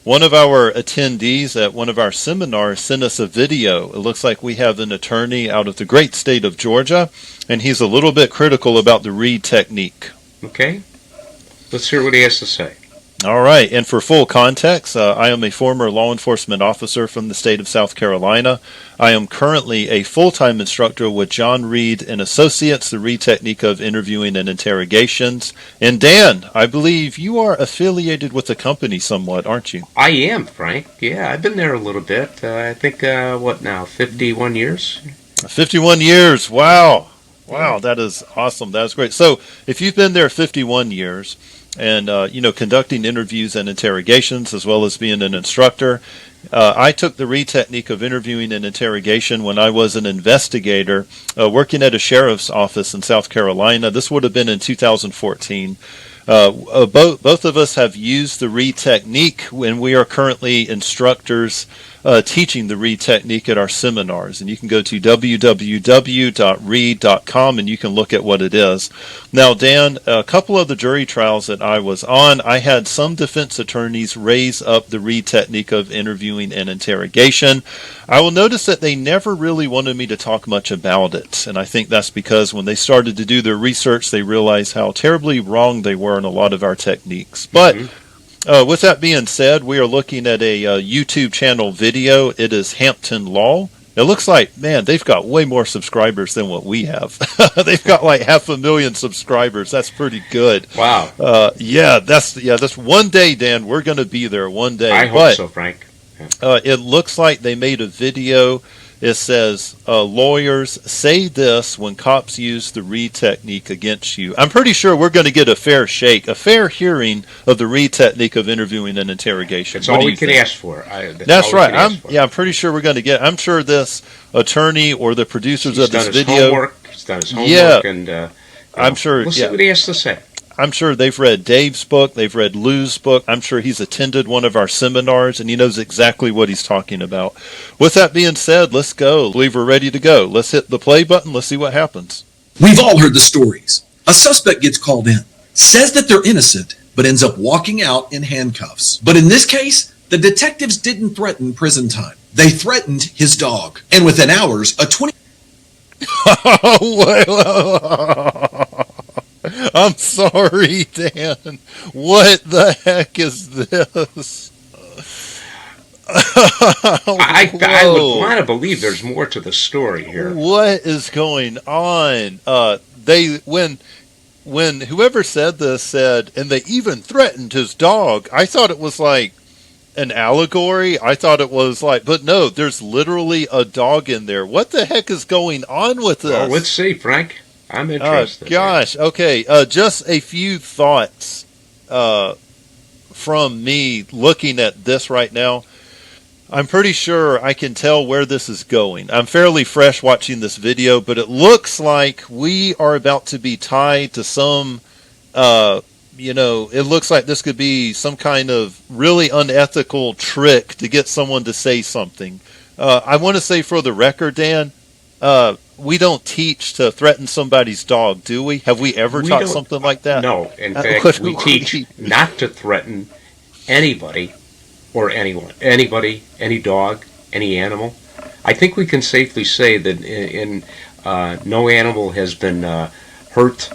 One of our attendees at one of our seminars sent us a video. It looks like we have an attorney out of the great state of Georgia, and he's a little bit critical about the Reid technique. Okay. Let's hear what he has to say. All right, and for full context, I am a former law enforcement officer from the state of South Carolina. I am currently a full-time instructor with Reid and Associates, the Reid Technique of Interviewing and Interrogations. And Dan, I believe you are affiliated with the company somewhat, aren't you? I am, Frank. Yeah, I've been there a little bit. I think, 51 years? 51 years, wow. Wow, that is awesome. That is great. So if you've been there 51 years, and, conducting interviews and interrogations as well as being an instructor. I took the Reid Technique of Interviewing and Interrogation when I was an investigator working at a sheriff's office in South Carolina. This would have been in 2014. Both of us have used the Reid Technique when we are currently instructors teaching the Reid Technique at our seminars. And you can go to www.reid.com and you can look at what it is. Now, Dan, a couple of the jury trials that I was on, I had some defense attorneys raise up the Reid Technique of Interviewing and Interrogation. I will notice that they never really wanted me to talk much about it. And I think that's because when they started to do their research, they realized how terribly wrong they were in a lot of our techniques. But with that being said, we are looking at a YouTube channel video. It is Hampton Law. It looks like, man, they've got way more subscribers than what we have. They've got like 500,000 subscribers. That's pretty good. Wow. That's one day, Dan. We're going to be there one day. I hope so, Frank. Yeah. It looks like they made a video. It says, lawyers say this when cops use the Reid Technique against you. I'm pretty sure we're going to get a fair hearing of the Reid Technique of Interviewing and Interrogation. That's all we can ask for. That's right. I'm pretty sure we're going to get. I'm sure this attorney or the producers of this video. He's done his homework, and I'm sure. We'll see what he has to say. I'm sure they've read Dave's book, they've read Lou's book. I'm sure he's attended one of our seminars, and he knows exactly what he's talking about. With that being said, let's go. I believe we're ready to go. Let's hit the play button. Let's see what happens. We've all heard the stories. A suspect gets called in, says that they're innocent, but ends up walking out in handcuffs. But in this case, the detectives didn't threaten prison time. They threatened his dog. And within hours, a 20... I'm sorry, Dan. What the heck is this? I would want to believe there's more to the story here. What is going on? When whoever said this said, and they even threatened his dog, I thought it was like an allegory. I thought it was like, but no, there's literally a dog in there. What the heck is going on with this? Well, let's see, Frank. I'm interested. Gosh, okay. Just a few thoughts from me looking at this right now. I'm pretty sure I can tell where this is going. I'm fairly fresh watching this video, but it looks like we are about to be tied to some, it looks like this could be some kind of really unethical trick to get someone to say something. I want to say for the record, Dan, we don't teach to threaten somebody's dog, do we? Have we ever taught something like that? No. In fact, we teach not to threaten anybody or anyone. Anybody, any dog, any animal. I think we can safely say that no animal has been hurt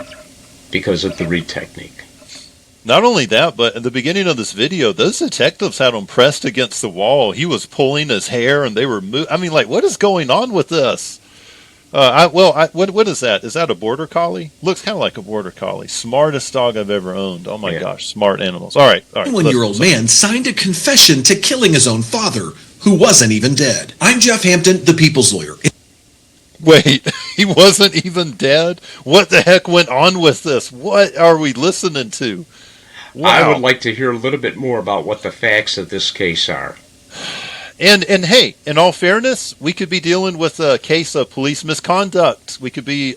because of the Reid technique. Not only that, but at the beginning of this video, those detectives had him pressed against the wall. He was pulling his hair, and they were moving. I mean, like, what is going on with this? What is that? Is that a border collie? Looks kind of like a border collie. Smartest dog I've ever owned. Oh my gosh, smart animals. All right. 21-year-old man signed a confession to killing his own father, who wasn't even dead. I'm Jeff Hampton, the people's lawyer. Wait, he wasn't even dead? What the heck went on with this? What are we listening to? Wow. I would like to hear a little bit more about what the facts of this case are. And hey, in all fairness, we could be dealing with a case of police misconduct. We could be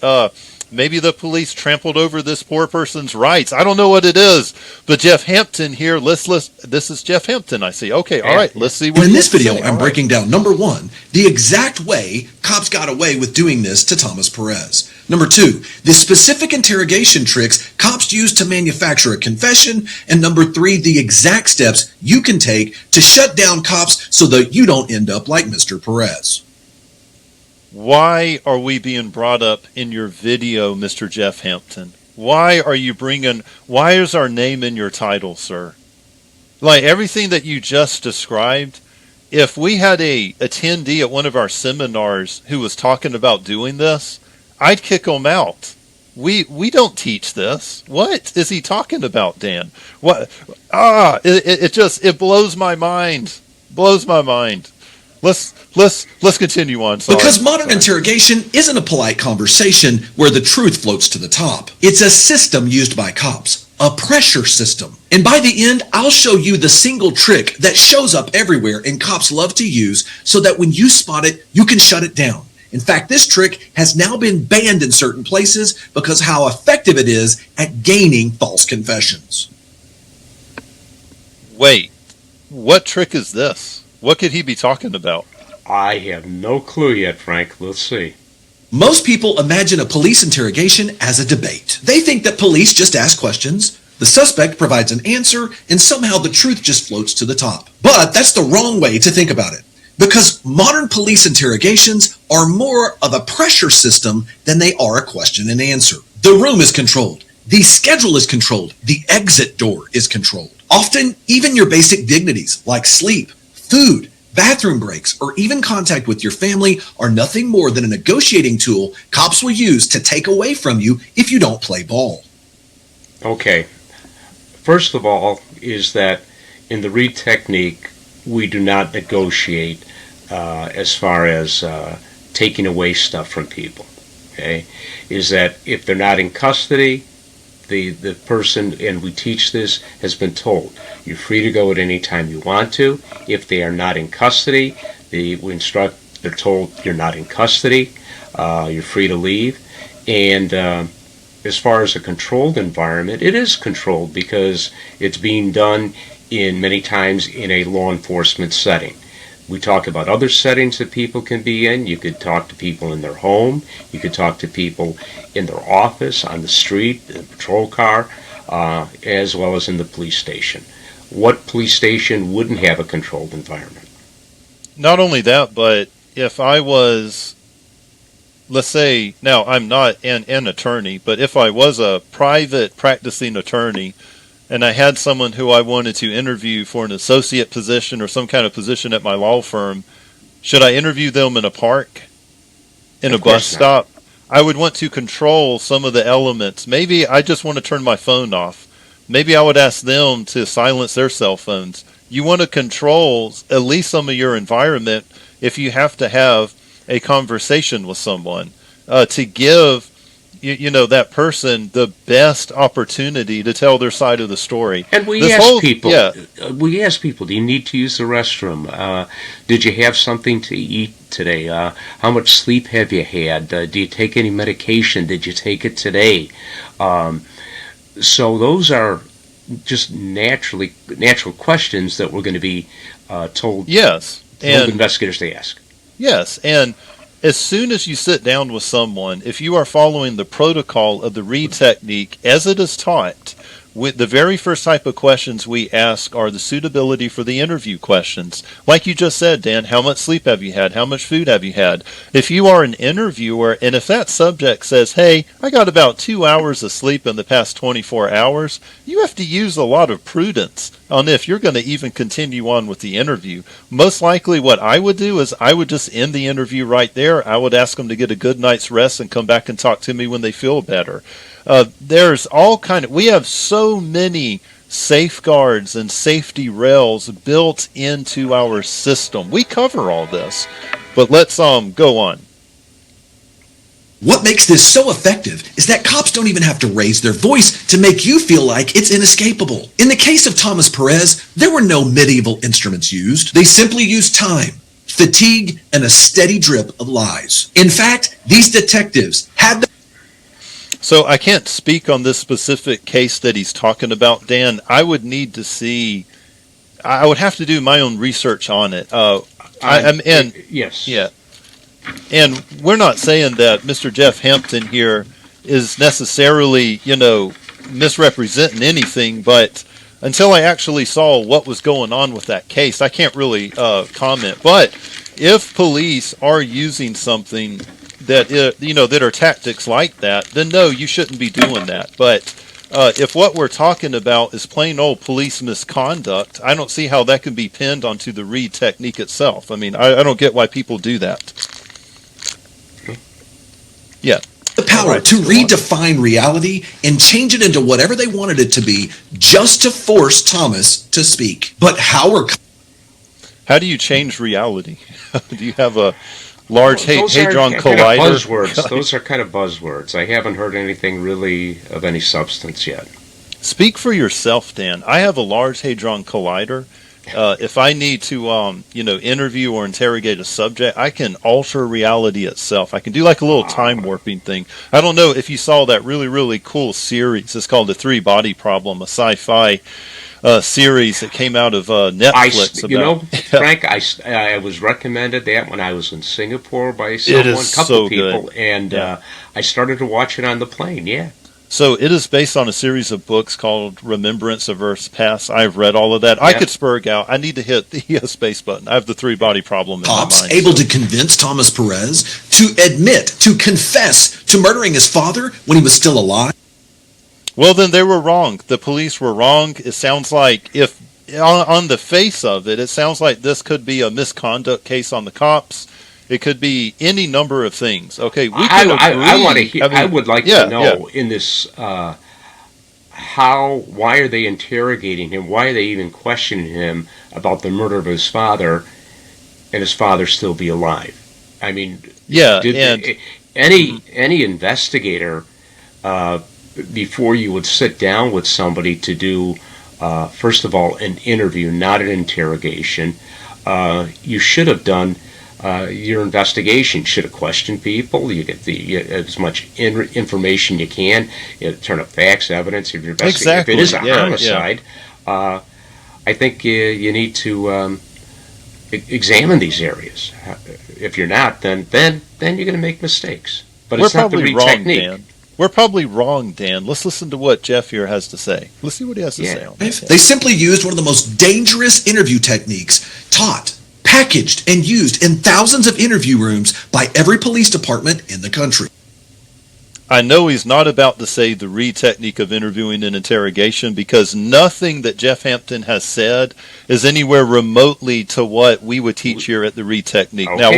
Maybe the police trampled over this poor person's rights. I don't know what it is. But Jeff Hampton here, this is Jeff Hampton, I see. Okay, all right, let's see what And in this he has to video, say. I'm breaking down, number one, the exact way cops got away with doing this to Thomas Perez. Number two, the specific interrogation tricks cops use to manufacture a confession. And number three, the exact steps you can take to shut down cops so that you don't end up like Mr. Perez. Why are we being brought up in your video, Mr. Jeff Hampton? Why is our name in your title, sir? Like everything that you just described, if we had a attendee at one of our seminars who was talking about doing this, I'd kick him out. We don't teach this. What is he talking about, Dan? What? It blows my mind. Blows my mind. Let's continue on. Sorry. Because modern interrogation isn't a polite conversation where the truth floats to the top. It's a system used by cops, a pressure system. And by the end, I'll show you the single trick that shows up everywhere and cops love to use so that when you spot it, you can shut it down. In fact, this trick has now been banned in certain places because how effective it is at gaining false confessions. Wait, what trick is this? What could he be talking about? I have no clue yet, Frank. Let's see. Most people imagine a police interrogation as a debate. They think that police just ask questions, the suspect provides an answer, and somehow the truth just floats to the top. But that's the wrong way to think about it. Because modern police interrogations are more of a pressure system than they are a question and answer. The room is controlled. The schedule is controlled. The exit door is controlled. Often, even your basic dignities like sleep, food, bathroom breaks, or even contact with your family are nothing more than a negotiating tool cops will use to take away from you if you don't play ball. Okay. First of all is that in the Reid technique, we do not negotiate as far as taking away stuff from people. Okay, is that if they're not in custody, the person, and we teach this, has been told you're free to go at any time you want to. If they are not in custody, they're told you're not in custody. You're free to leave. And as far as a controlled environment, it is controlled because it's being done in many times in a law enforcement setting. We talk about other settings that people can be in. You could talk to people in their home. You could talk to people in their office, on the street, in a patrol car, as well as in the police station. What police station wouldn't have a controlled environment? Not only that, but if I was, let's say, now I'm not an attorney, but if I was a private practicing attorney, and I had someone who I wanted to interview for an associate position or some kind of position at my law firm, should I interview them in a park, in a bus stop? I would want to control some of the elements. Maybe I just want to turn my phone off. Maybe I would ask them to silence their cell phones. You want to control at least some of your environment if you have to have a conversation with someone to give that person the best opportunity to tell their side of the story. And we ask people, do you need to use the restroom? Did you have something to eat today? How much sleep have you had? Do you take any medication? Did you take it today? So those are just natural questions that we're going to be told investigators to ask. Yes, and as soon as you sit down with someone, if you are following the protocol of the Reid technique as it is taught, the very first type of questions we ask are the suitability for the interview questions. Like you just said, Dan, how much sleep have you had? How much food have you had? If you are an interviewer, and if that subject says, hey, I got about 2 hours of sleep in the past 24 hours, you have to use a lot of prudence on if you're going to even continue on with the interview. Most likely what I would do is I would just end the interview right there. I would ask them to get a good night's rest and come back and talk to me when they feel better. There's we have so many safeguards and safety rails built into our system. We cover all this, but let's go on. What makes this so effective is that cops don't even have to raise their voice to make you feel like it's inescapable. In the case of Thomas Perez, there were no medieval instruments used. They simply used time, fatigue, and a steady drip of lies. In fact, these detectives had the So I can't speak on this specific case that he's talking about, Dan. I would need to see. I would have to do my own research on it. Yes. Yeah, and we're not saying that Mr. Jeff Hampton here is necessarily, misrepresenting anything, but until I actually saw what was going on with that case, I can't really comment. But if police are using something that that are tactics like that, then no, you shouldn't be doing that. But if what we're talking about is plain old police misconduct, I don't see how that can be pinned onto the Reid technique itself. I mean, I don't get why people do that. Yeah. The power to redefine reality and change it into whatever they wanted it to be, just to force Thomas to speak. But how do you change reality? Do you have a large hadron collider? Kind of buzzwords. Those are kind of buzzwords. I haven't heard anything really of any substance yet. Speak for yourself, Dan. I have a large hadron collider. If I need to, interview or interrogate a subject, I can alter reality itself. I can do like a little time warping thing. I don't know if you saw that really, really cool series. It's called The Three Body Problem, a sci-fi series that came out of Netflix. Frank, I was recommended that when I was in Singapore by someone, a couple people, good. And I started to watch it on the plane. Yeah. So it is based on a series of books called Remembrance of Earth's Past. I've read all of that. Yeah. I could spurg out. I need to hit the space button. I have the three-body problem in my mind. Able to convince Thomas Perez to admit, to confess to murdering his father when he was still alive? Well, then they were wrong. The police were wrong. It sounds like if on the face of it, it sounds like this could be a misconduct case on the cops. It could be any number of things. Okay, we can agree. I want to hear. I would like to know in this why are they interrogating him? Why are they even questioning him about the murder of his father, and his father still be alive? I mean, any investigator before you would sit down with somebody to do first of all an interview, not an interrogation, you should have done. Your investigation should have questioned people. You get as much information you can. You turn up facts, evidence. If you're investigating, if it is a homicide, I think you need to examine these areas. If you're not, then you're going to make mistakes. But it's not the Reid technique. Dan. We're probably wrong, Dan. Let's listen to what Jeff here has to say. Let's see what he has to say on that. They simply used one of the most dangerous interview techniques taught, packaged, and used in thousands of interview rooms by every police department in the country. I know he's not about to say the Reid technique of interviewing and interrogation, because nothing that Jeff Hampton has said is anywhere remotely to what we would teach here at the Reid technique. Okay, now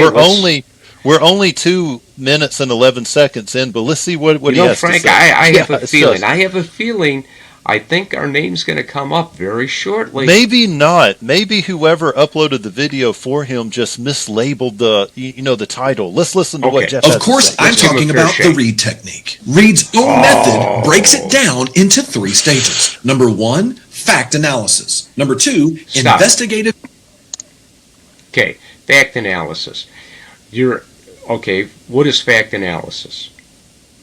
we're only 2 minutes and 11 seconds in, but let's see what he has Frank, to say. I have a feeling. I have a feeling. I think our name's going to come up very shortly. Maybe not. Maybe whoever uploaded the video for him just mislabeled the title. Let's listen to what Jeff has to say. Of course, I'm talking about the Reid technique. Reid's own method breaks it down into 3 stages. Number 1, fact analysis. Number 2, investigative. Okay, fact analysis. What is fact analysis?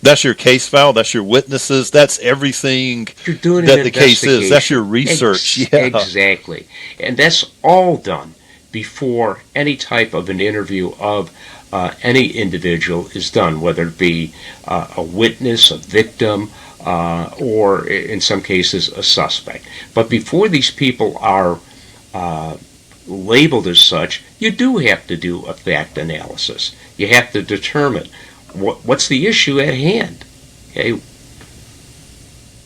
That's your case file. That's your witnesses. That's everything you're doing that the case is. That's your research. Exactly. And that's all done before any type of an interview of any individual is done, whether it be a witness, a victim, or in some cases a suspect. But before these people are labeled as such, you do have to do a fact analysis. You have to determine what's the issue at hand. Okay.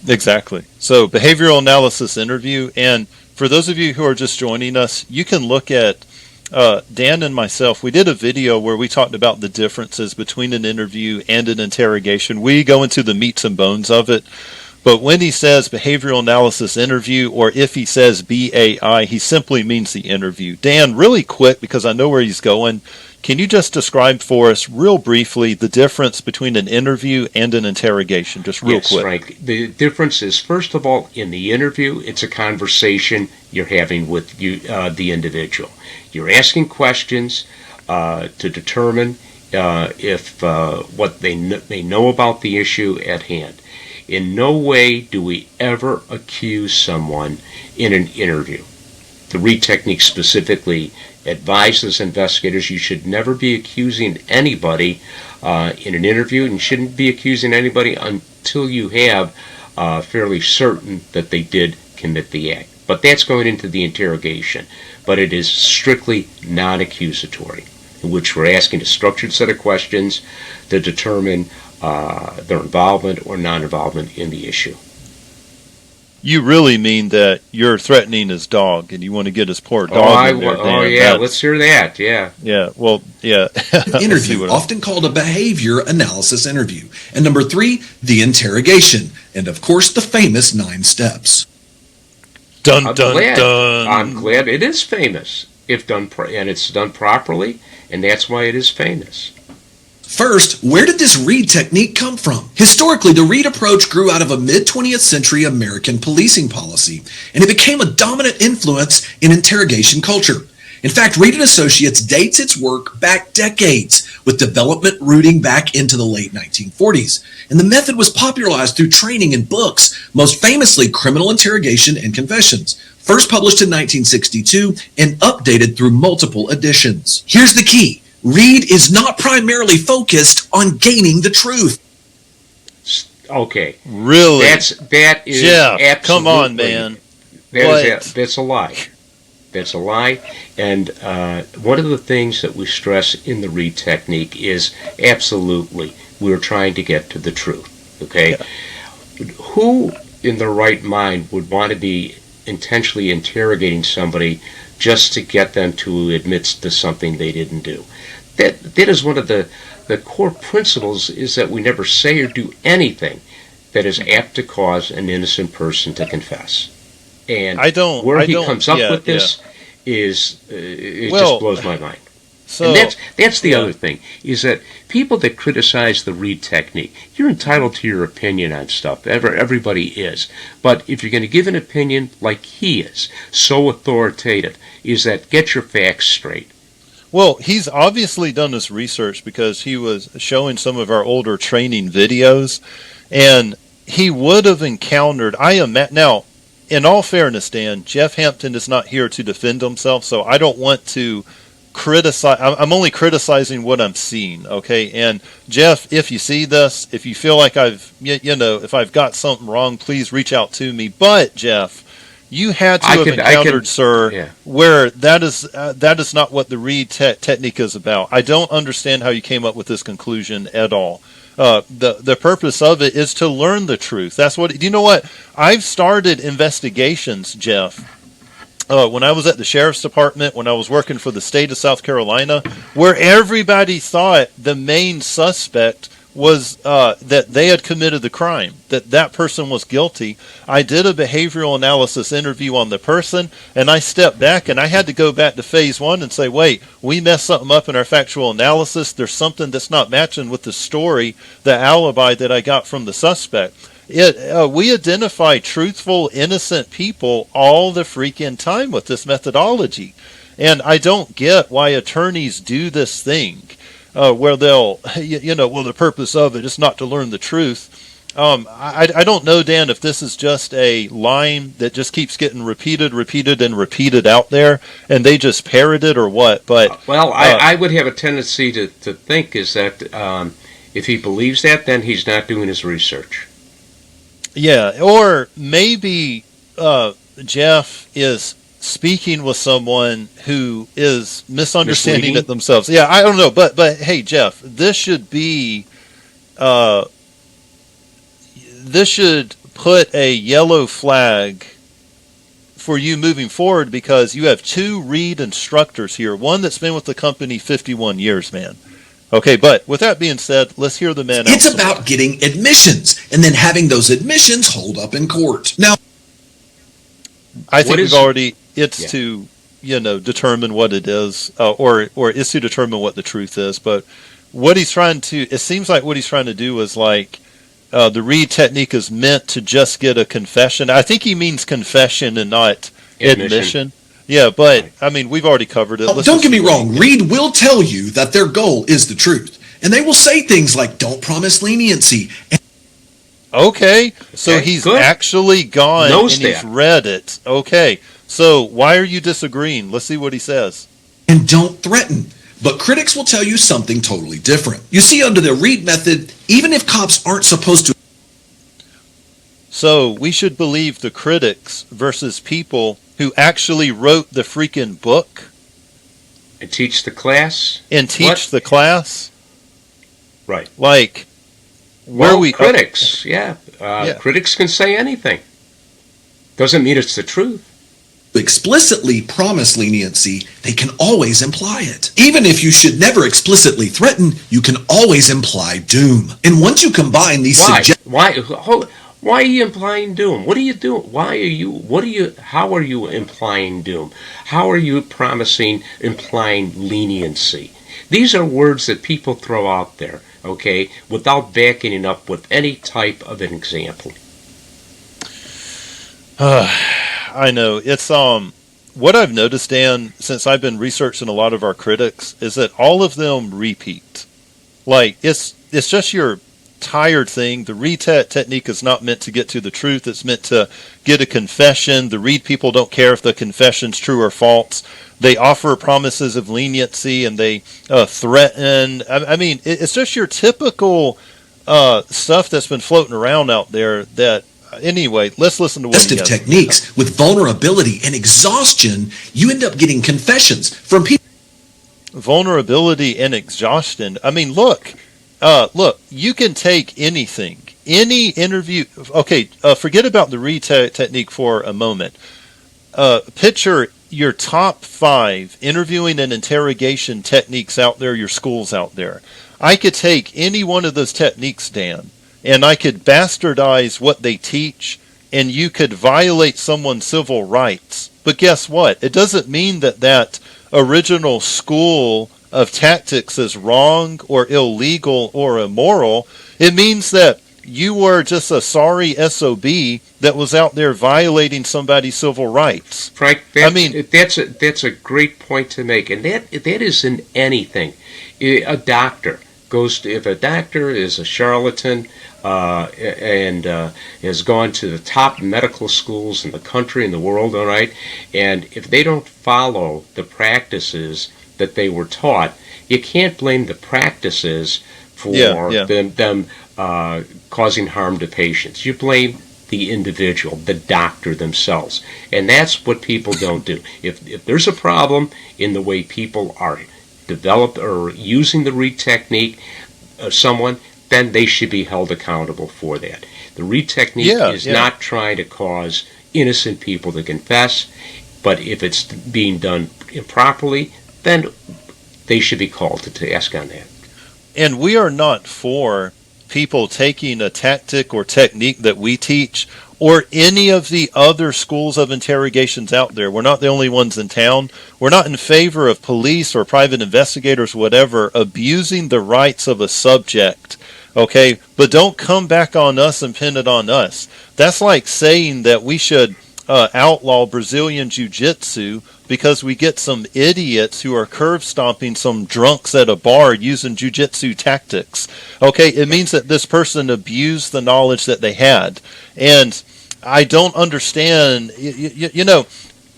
Exactly. So behavioral analysis interview, and for those of you who are just joining us, you can look at Dan and myself. We did a video where we talked about the differences between an interview and an interrogation. We go into the meats and bones of it. But when he says behavioral analysis interview, or if he says BAI, he simply means the interview. Dan, really quick, because I know where he's going, can you just describe for us real briefly the difference between an interview and an interrogation, just real quick? Yes, Frank. The difference is, first of all, in the interview, it's a conversation you're having with the individual. You're asking questions to determine if what they know about the issue at hand. In no way do we ever accuse someone in an interview. The Reid Technique specifically advises investigators you should never be accusing anybody in an interview, and you shouldn't be accusing anybody until you have fairly certain that they did commit the act. But that's going into the interrogation. But it is strictly non-accusatory, in which we're asking a structured set of questions to determine their involvement or non-involvement in the issue. You really mean that you're threatening his dog, and you want to get his poor dog in there, Dan. Oh, yeah, let's hear that, yeah. Yeah, well, yeah. Interview, often called a behavior analysis interview. And number 3, the interrogation. And, of course, the famous 9 steps. Dun, dun. I'm glad it is famous, if done and it's done properly, and that's why it is famous. First, where did this Reid technique come from? Historically, the Reid approach grew out of a mid-20th century American policing policy, and it became a dominant influence in interrogation culture. In fact, Reid and Associates dates its work back decades, with development rooting back into the late 1940s. And the method was popularized through training in books, most famously Criminal Interrogation and Confessions, first published in 1962 and updated through multiple editions. Here's the key. Reid is not primarily focused on gaining the truth. Okay. Really? That is Jeff, absolutely, come on, man. That's a lie. That's a lie. And one of the things that we stress in the Reid technique is absolutely we're trying to get to the truth. Okay? Yeah. Who in their right mind would want to be intentionally interrogating somebody just to get them to admit to something they didn't do? That is one of the core principles, is that we never say or do anything that is apt to cause an innocent person to confess. And where he comes up with this is just blows my mind. So, and that's the other thing, is that people that criticize the Reid technique, you're entitled to your opinion on stuff. Everybody is. But if you're going to give an opinion like he is, so authoritative, is that get your facts straight. Well, he's obviously done this research because he was showing some of our older training videos, and he would have encountered, now, in all fairness, Dan, Jeff Hampton is not here to defend himself, so I don't want to criticize. I'm only criticizing what I'm seeing, okay? And Jeff, if you see this, if you feel like if I've got something wrong, please reach out to me. But Jeff, you had to have encountered, sir, where that is not what the Reid technique is about. I don't understand how you came up with this conclusion at all. The purpose of it is to learn the truth. That's what. Do you know what? I've started investigations, Jeff. When I was at the sheriff's department, when I was working for the state of South Carolina, where everybody thought the main suspect was that they had committed the crime, that person was guilty. I did a behavioral analysis interview on the person, and I stepped back, and I had to go back to phase 1 and say, wait, we messed something up in our factual analysis. There's something that's not matching with the story, the alibi that I got from the suspect. We identify truthful, innocent people all the freaking time with this methodology. And I don't get why attorneys do this thing. Where they'll, the purpose of it is not to learn the truth. I don't know, Dan, if this is just a line that just keeps getting repeated out there, and they just parrot it or what. But I would have a tendency to think is that if he believes that, then he's not doing his research. Yeah, or maybe Jeff is speaking with someone who is misunderstanding it themselves. Yeah, I don't know, but hey, Jeff, this should put a yellow flag for you moving forward, because you have 2 Reid instructors here, one that's been with the company 51 years, man. Okay, but with that being said, let's hear the man. It's about getting admissions and then having those admissions hold up in court. Now, I think we've already. It's to determine what it is, or it's to determine what the truth is. But what he's trying to, it seems like what he's trying to do is like the Reid technique is meant to just get a confession. I think he means confession and not admission. Yeah, but I mean, we've already covered it. Let's Don't get just- me wrong, Reid will tell you that their goal is the truth. And they will say things like, don't promise leniency. Okay, so Okay, he's good. actually gone Knows and he's that. read it. Okay, so why are you disagreeing? Let's see what he says. And don't threaten. But critics will tell you something totally different. You see, under the Reid method, even if cops aren't supposed to, So we should believe the critics versus people who actually wrote the freaking book And teach the class. and teach What? the class? Right. Like, where Well, we critics, yeah. Yeah. Critics can say anything. Doesn't mean it's the truth. explicitly promise leniency, they can always imply it. Even if you should never explicitly threaten, you can always imply doom. And once you combine these Why? suggestions, Why are you implying doom? What are you doing? How are you implying doom? How are you implying leniency? These are words that people throw out there, okay, without backing it up with any type of an example. I know it's what I've noticed, Dan, since I've been researching a lot of our critics, is that all of them repeat. Like it's just your tired thing. The Reid technique is not meant to get to the truth. It's meant to get a confession. The Reid people don't care if the confession's true or false. They offer promises of leniency and they threaten. I mean, it's just your typical stuff that's been floating around out there. That anyway, let's listen to what he has. techniques with vulnerability and exhaustion, you end up getting confessions from people. Vulnerability and exhaustion. I mean, look, you can take anything, any interview. Okay, forget about the Reid technique for a moment. Picture your top 5 interviewing and interrogation techniques out there, your schools out there. I could take any one of those techniques, Dan, and I could bastardize what they teach, and you could violate someone's civil rights. But guess what? It doesn't mean that original school of tactics is wrong or illegal or immoral. It means that you were just a sorry SOB that was out there violating somebody's civil rights. Frank, that's a great point to make, and that is in anything. A doctor if a doctor is a charlatan and has gone to the top medical schools in the country and the world, all right, and if they don't follow the practices that they were taught, you can't blame the practices for them causing harm to patients. You blame the individual, the doctor themselves. And that's what people don't do. If there's a problem in the way people are developed or using the Reid technique of someone, then they should be held accountable for that. The Reid technique is not trying to cause innocent people to confess, but if it's being done improperly, then they should be called to task on that. And we are not for people taking a tactic or technique that we teach or any of the other schools of interrogations out there. We're not the only ones in town. We're not in favor of police or private investigators, whatever, abusing the rights of a subject. Okay, but don't come back on us and pin it on us. That's like saying that we should outlaw Brazilian Jiu-Jitsu because we get some idiots who are curve stomping some drunks at a bar using Jiu-Jitsu tactics. Okay, it means that this person abused the knowledge that they had. And I don't understand, you know,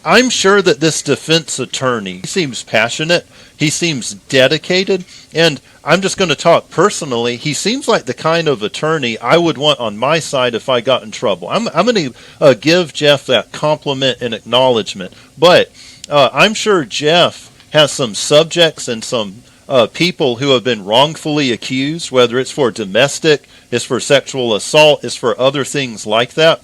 I'm sure that this defense attorney, he seems passionate, he seems dedicated, and I'm just going to talk personally. He seems like the kind of attorney I would want on my side if I got in trouble. I'm going to give Jeff that compliment and acknowledgement. But I'm sure Jeff has some subjects and some people who have been wrongfully accused, whether it's for domestic, it's for sexual assault, it's for other things like that.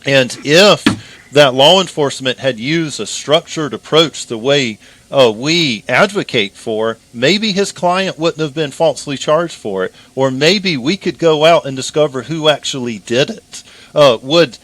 And if that law enforcement had used a structured approach the way we advocate for, maybe his client wouldn't have been falsely charged for it, or maybe we could go out and discover who actually did it. Would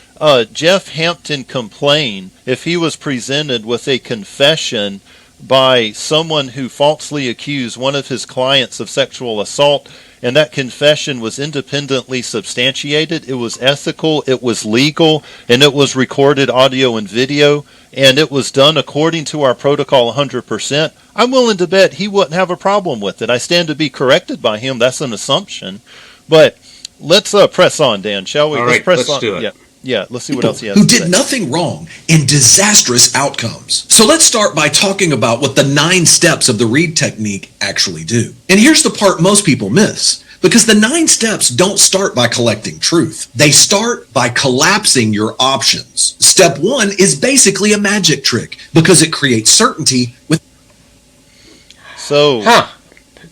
Jeff Hampton complain if he was presented with a confession by someone who falsely accused one of his clients of sexual assault, and that confession was independently substantiated, it was ethical, it was legal, and it was recorded audio and video, and it was done according to our protocol 100%, I'm willing to bet he wouldn't have a problem with it. I stand to be corrected by him. That's an assumption. But let's press on, Dan, shall we? All right, press let's on. do it. Yeah, let's see what else he has who to say. did nothing wrong in disastrous outcomes. So let's start by talking about what the 9 steps of the Reid technique actually do. And here's the part most people miss, because the 9 steps don't start by collecting truth. They start by collapsing your options. Step 1 is basically a magic trick because it creates certainty with. So,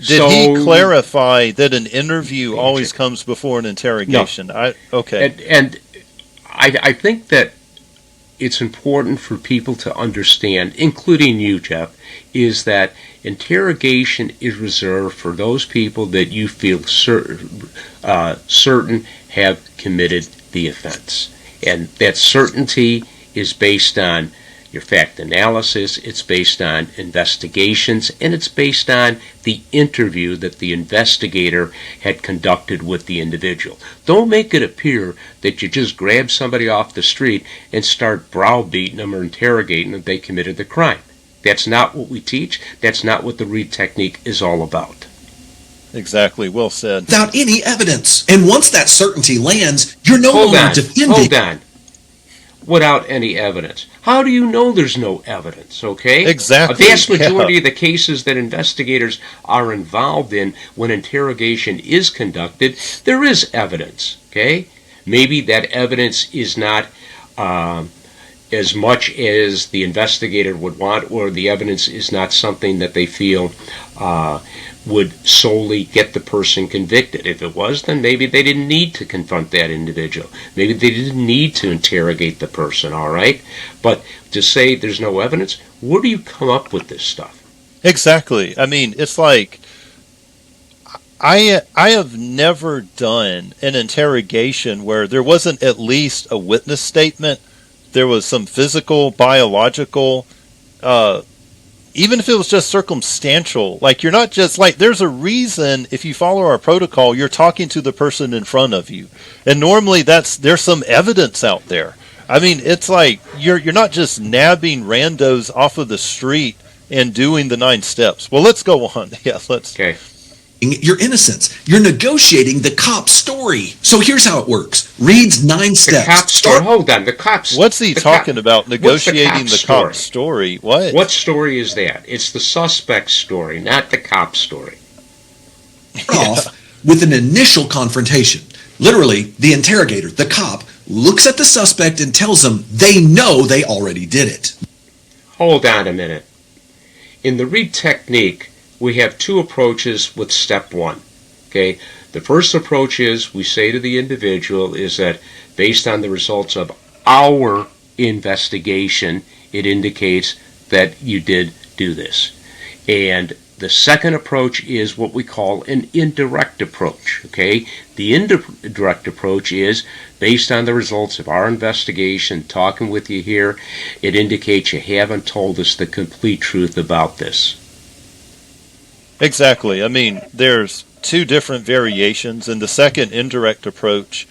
did he clarify that an interview always comes before an interrogation? No. Okay. And I think that it's important for people to understand, including you, Jeff, is that interrogation is reserved for those people that you feel certain have committed the offense. And that certainty is based on your fact analysis, it's based on investigations, and it's based on the interview that the investigator had conducted with the individual. Don't make it appear that you just grab somebody off the street and start browbeating them or interrogating them if they committed the crime. That's not what we teach. That's not what the Reid technique is all about. Exactly. Well said. Without any evidence. And once that certainty lands, you're no longer defending. Hold on. Without any evidence. How do you know there's no evidence, okay? Exactly. A vast majority of the cases that investigators are involved in when interrogation is conducted, there is evidence, okay? Maybe that evidence is not as much as the investigator would want, or the evidence is not something that they feel would solely get the person convicted. If it was, then maybe they didn't need to confront that individual. Maybe they didn't need to interrogate the person, all right? But to say there's no evidence, where do you come up with this stuff? Exactly. I mean, it's like, I have never done an interrogation where there wasn't at least a witness statement. There was some physical, biological, even if it was just circumstantial. Like, you're not just, like, there's a reason, if you follow our protocol, you're talking to the person in front of you. And normally there's some evidence out there. I mean, it's like, you're not just nabbing randos off of the street and doing the 9 steps. Well, let's go on. Yeah, let's. Okay. Your innocence. You're negotiating the cop's story. So here's how it works. Reid's 9 steps. The cop's story. Hold on. The cop's. What's he talking about? Negotiating the cop's story. What? What story is that? It's the suspect's story, not the cop's story. Off with an initial confrontation. Literally, the interrogator, the cop, looks at the suspect and tells them they know they already did it. Hold on a minute. In the Reid technique, we have 2 approaches with step 1. Okay? The first approach is, we say to the individual, is that based on the results of our investigation, it indicates that you did do this. And the second approach is what we call an indirect approach. Okay? The indirect approach is, based on the results of our investigation, talking with you here, it indicates you haven't told us the complete truth about this. Exactly. I mean, there's 2 different variations, and the second indirect approach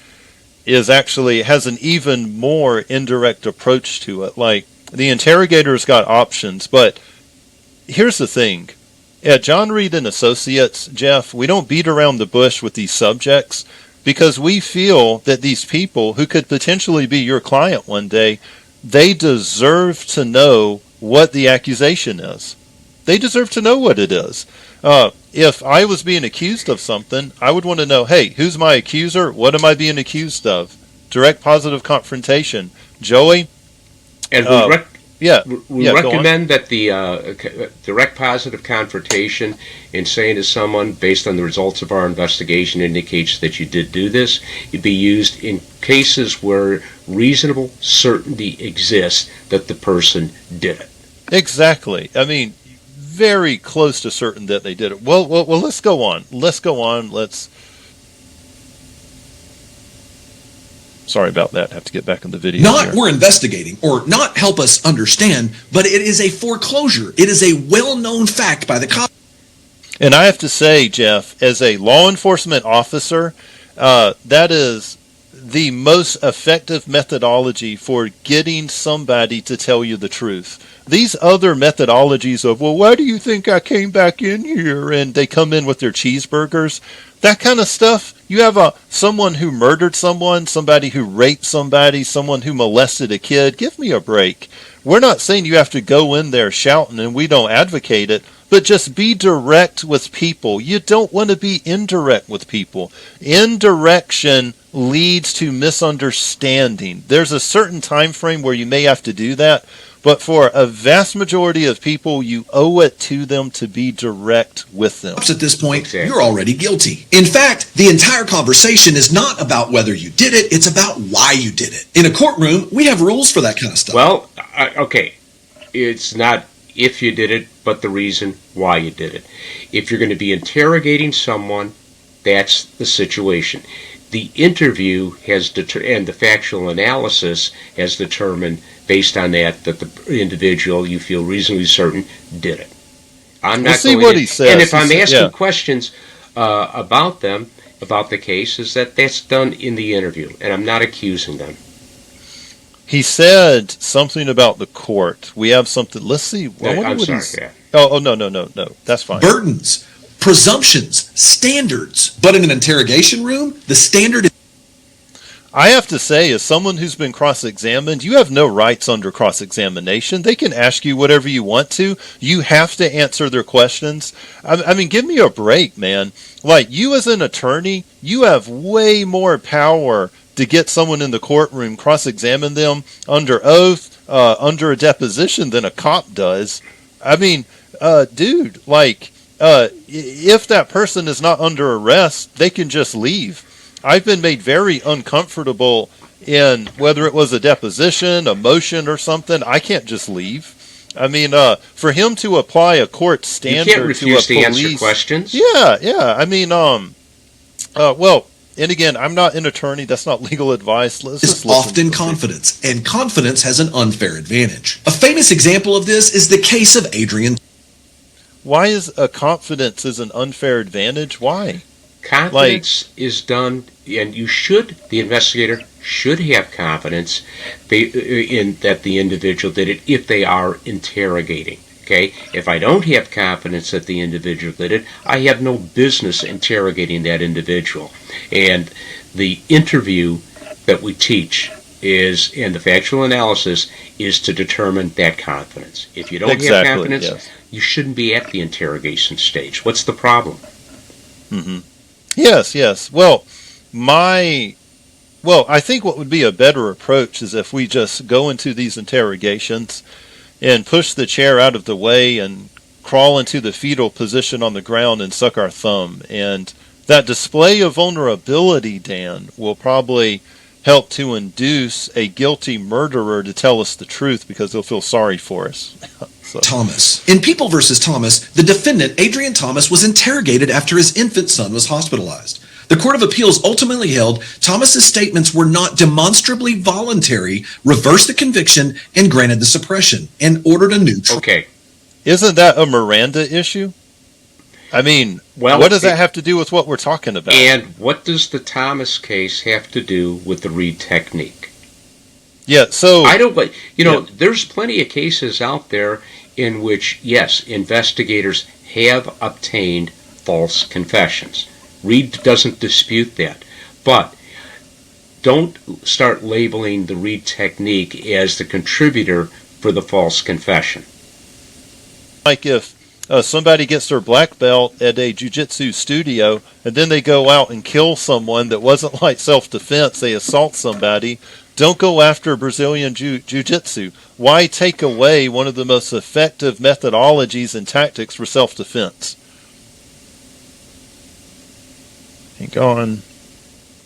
is actually has an even more indirect approach to it. Like, the interrogator's got options, but here's the thing. At John Reid and Associates, Jeff, we don't beat around the bush with these subjects because we feel that these people who could potentially be your client one day, they deserve to know what the accusation is. They deserve to know what it is. If I was being accused of something, I would want to know, hey, who's my accuser? What am I being accused of? Direct positive confrontation. Joey? And we recommend that the direct positive confrontation in saying to someone, based on the results of our investigation indicates that you did do this, it'd be used in cases where reasonable certainty exists that the person did it. Exactly. I mean, very close to certain that they did it. Well, let's go on. Sorry about that. I have to get back in the video. Not we're investigating or not help us understand, but it is a foreclosure. It is a well-known fact by the cop. And I have to say, Jeff, as a law enforcement officer, that is the most effective methodology for getting somebody to tell you the truth. These other methodologies of, well, why do you think I came back in here? And they come in with their cheeseburgers. That kind of stuff. You have someone who murdered someone, somebody who raped somebody, someone who molested a kid. Give me a break. We're not saying you have to go in there shouting, and we don't advocate it, but just be direct with people. You don't want to be indirect with people. Indirection leads to misunderstanding. There's a certain time frame where you may have to do that, but for a vast majority of people, you owe it to them to be direct with them. At this point, you're already guilty. In fact, the entire conversation is not about whether you did it, it's about why you did it. In a courtroom, we have rules for that kind of stuff. Well, okay, it's not if you did it, but the reason why you did it. If you're going to be interrogating someone, that's the situation. The interview has and the factual analysis has determined, based on that the individual, you feel reasonably certain, did it. I'm not see what he says. And if I'm asking questions about them, about the case, is that's done in the interview, and I'm not accusing them. He said something about the court. We have something. Let's see. I'm sorry. Yeah. Oh, no. That's fine. Burdens, presumptions, standards. But in an interrogation room, the standard is... I have to say, as someone who's been cross-examined, you have no rights under cross-examination. They can ask you whatever you want to. You have to answer their questions. I mean, give me a break, man. Like, you as an attorney, you have way more power to get someone in the courtroom, cross-examine them under oath, under a deposition than a cop does. I mean, dude, like, if that person is not under arrest, they can just leave. I've been made very uncomfortable in whether it was a deposition, a motion, or something. I can't just leave. I mean, for him to apply a court standard you can't refuse to a police, answer questions. Yeah. I mean, well, and again, I'm not an attorney. That's not legal advice. Is often confidence, and confidence has an unfair advantage. A famous example of this is the case of Adrian. Why is a confidence is an unfair advantage? Why? Confidence is done, and the investigator should have confidence in that the individual did it if they are interrogating. Okay? If I don't have confidence that the individual did it, I have no business interrogating that individual. And the interview that we teach and the factual analysis is to determine that confidence. If you don't have confidence, yes, you shouldn't be at the interrogation stage. What's the problem? Mm-hmm. Yes. Well, I think what would be a better approach is if we just go into these interrogations and push the chair out of the way and crawl into the fetal position on the ground and suck our thumb. And that display of vulnerability, Dan, will probably help to induce a guilty murderer to tell us the truth because they'll feel sorry for us. Thomas. In People versus Thomas, the defendant, Adrian Thomas, was interrogated after his infant son was hospitalized. The Court of Appeals ultimately held Thomas's statements were not demonstrably voluntary, reversed the conviction, and granted the suppression, and ordered a new trial. Okay. Isn't that a Miranda issue? I mean, what does that have to do with what we're talking about? And what does the Thomas case have to do with the Reid technique? Yeah, so... I don't, but, there's plenty of cases out there in which, yes, investigators have obtained false confessions. Reid doesn't dispute that. But don't start labeling the Reid technique as the contributor for the false confession. Like if somebody gets their black belt at a jiu-jitsu studio and then they go out and kill someone that wasn't like self-defense, they assault somebody, don't go after Brazilian jiu-jitsu. Why take away one of the most effective methodologies and tactics for self-defense? Hang on.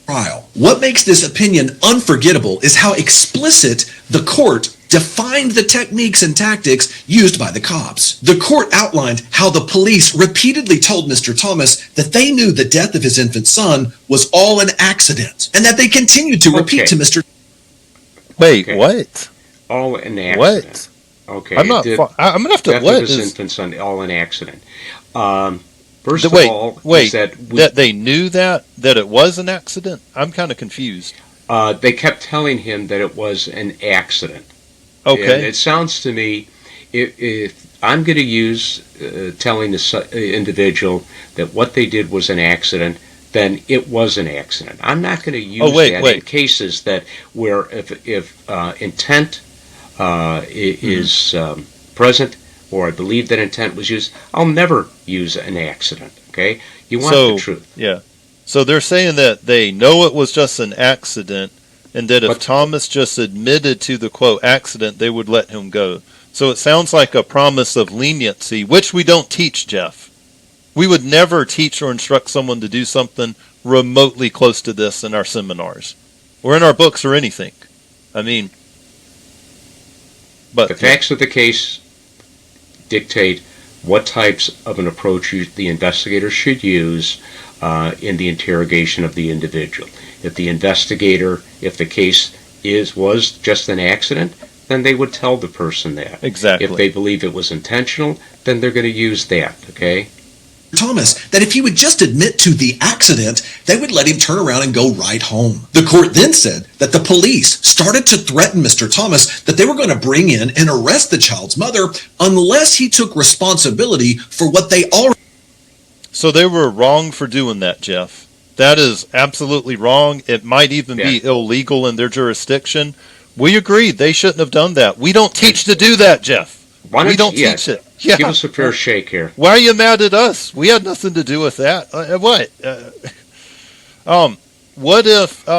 Trial. What makes this opinion unforgettable is how explicit the court defined the techniques and tactics used by the cops. The court outlined how the police repeatedly told Mr. Thomas that they knew the death of his infant son was all an accident, and that they continued to repeat to Mr. Wait, what? All an accident. What? Okay. I'm going to have to... Death of his infant son, all an accident. First of Wait, all, wait, is that that they knew that it was an accident? I'm kind of confused. they kept telling him that it was an accident. And Okay. it sounds to me, if I'm going to use telling this individual that what they did was an accident, then it was an accident. I'm not going to use that in cases that where if intent is present, or I believe that intent was used, I'll never use an accident. Okay, you want the truth. Yeah. So they're saying that they know it was just an accident, and that if Thomas just admitted to the quote accident, they would let him go. So it sounds like a promise of leniency, which we don't teach, Jeff. We would never teach or instruct someone to do something remotely close to this in our seminars or in our books or anything. I mean, but the facts of the case dictate what types of an approach the investigator should use in the interrogation of the individual. If the investigator, if the case was just an accident, then they would tell the person that. Exactly. If they believe it was intentional, then they're going to use that, okay? Thomas that if he would just admit to the accident, they would let him turn around and go right home. The court then said that the police started to threaten Mr. Thomas that they were going to bring in and arrest the child's mother unless he took responsibility for what they already. So they were wrong for doing that, Jeff. That is absolutely wrong. It might even be illegal in their jurisdiction. We agree they shouldn't have done that. We don't teach to do that, Jeff. We don't teach it. Yeah. Give us a fair shake here. Why are you mad at us? We had nothing to do with that. What? What if?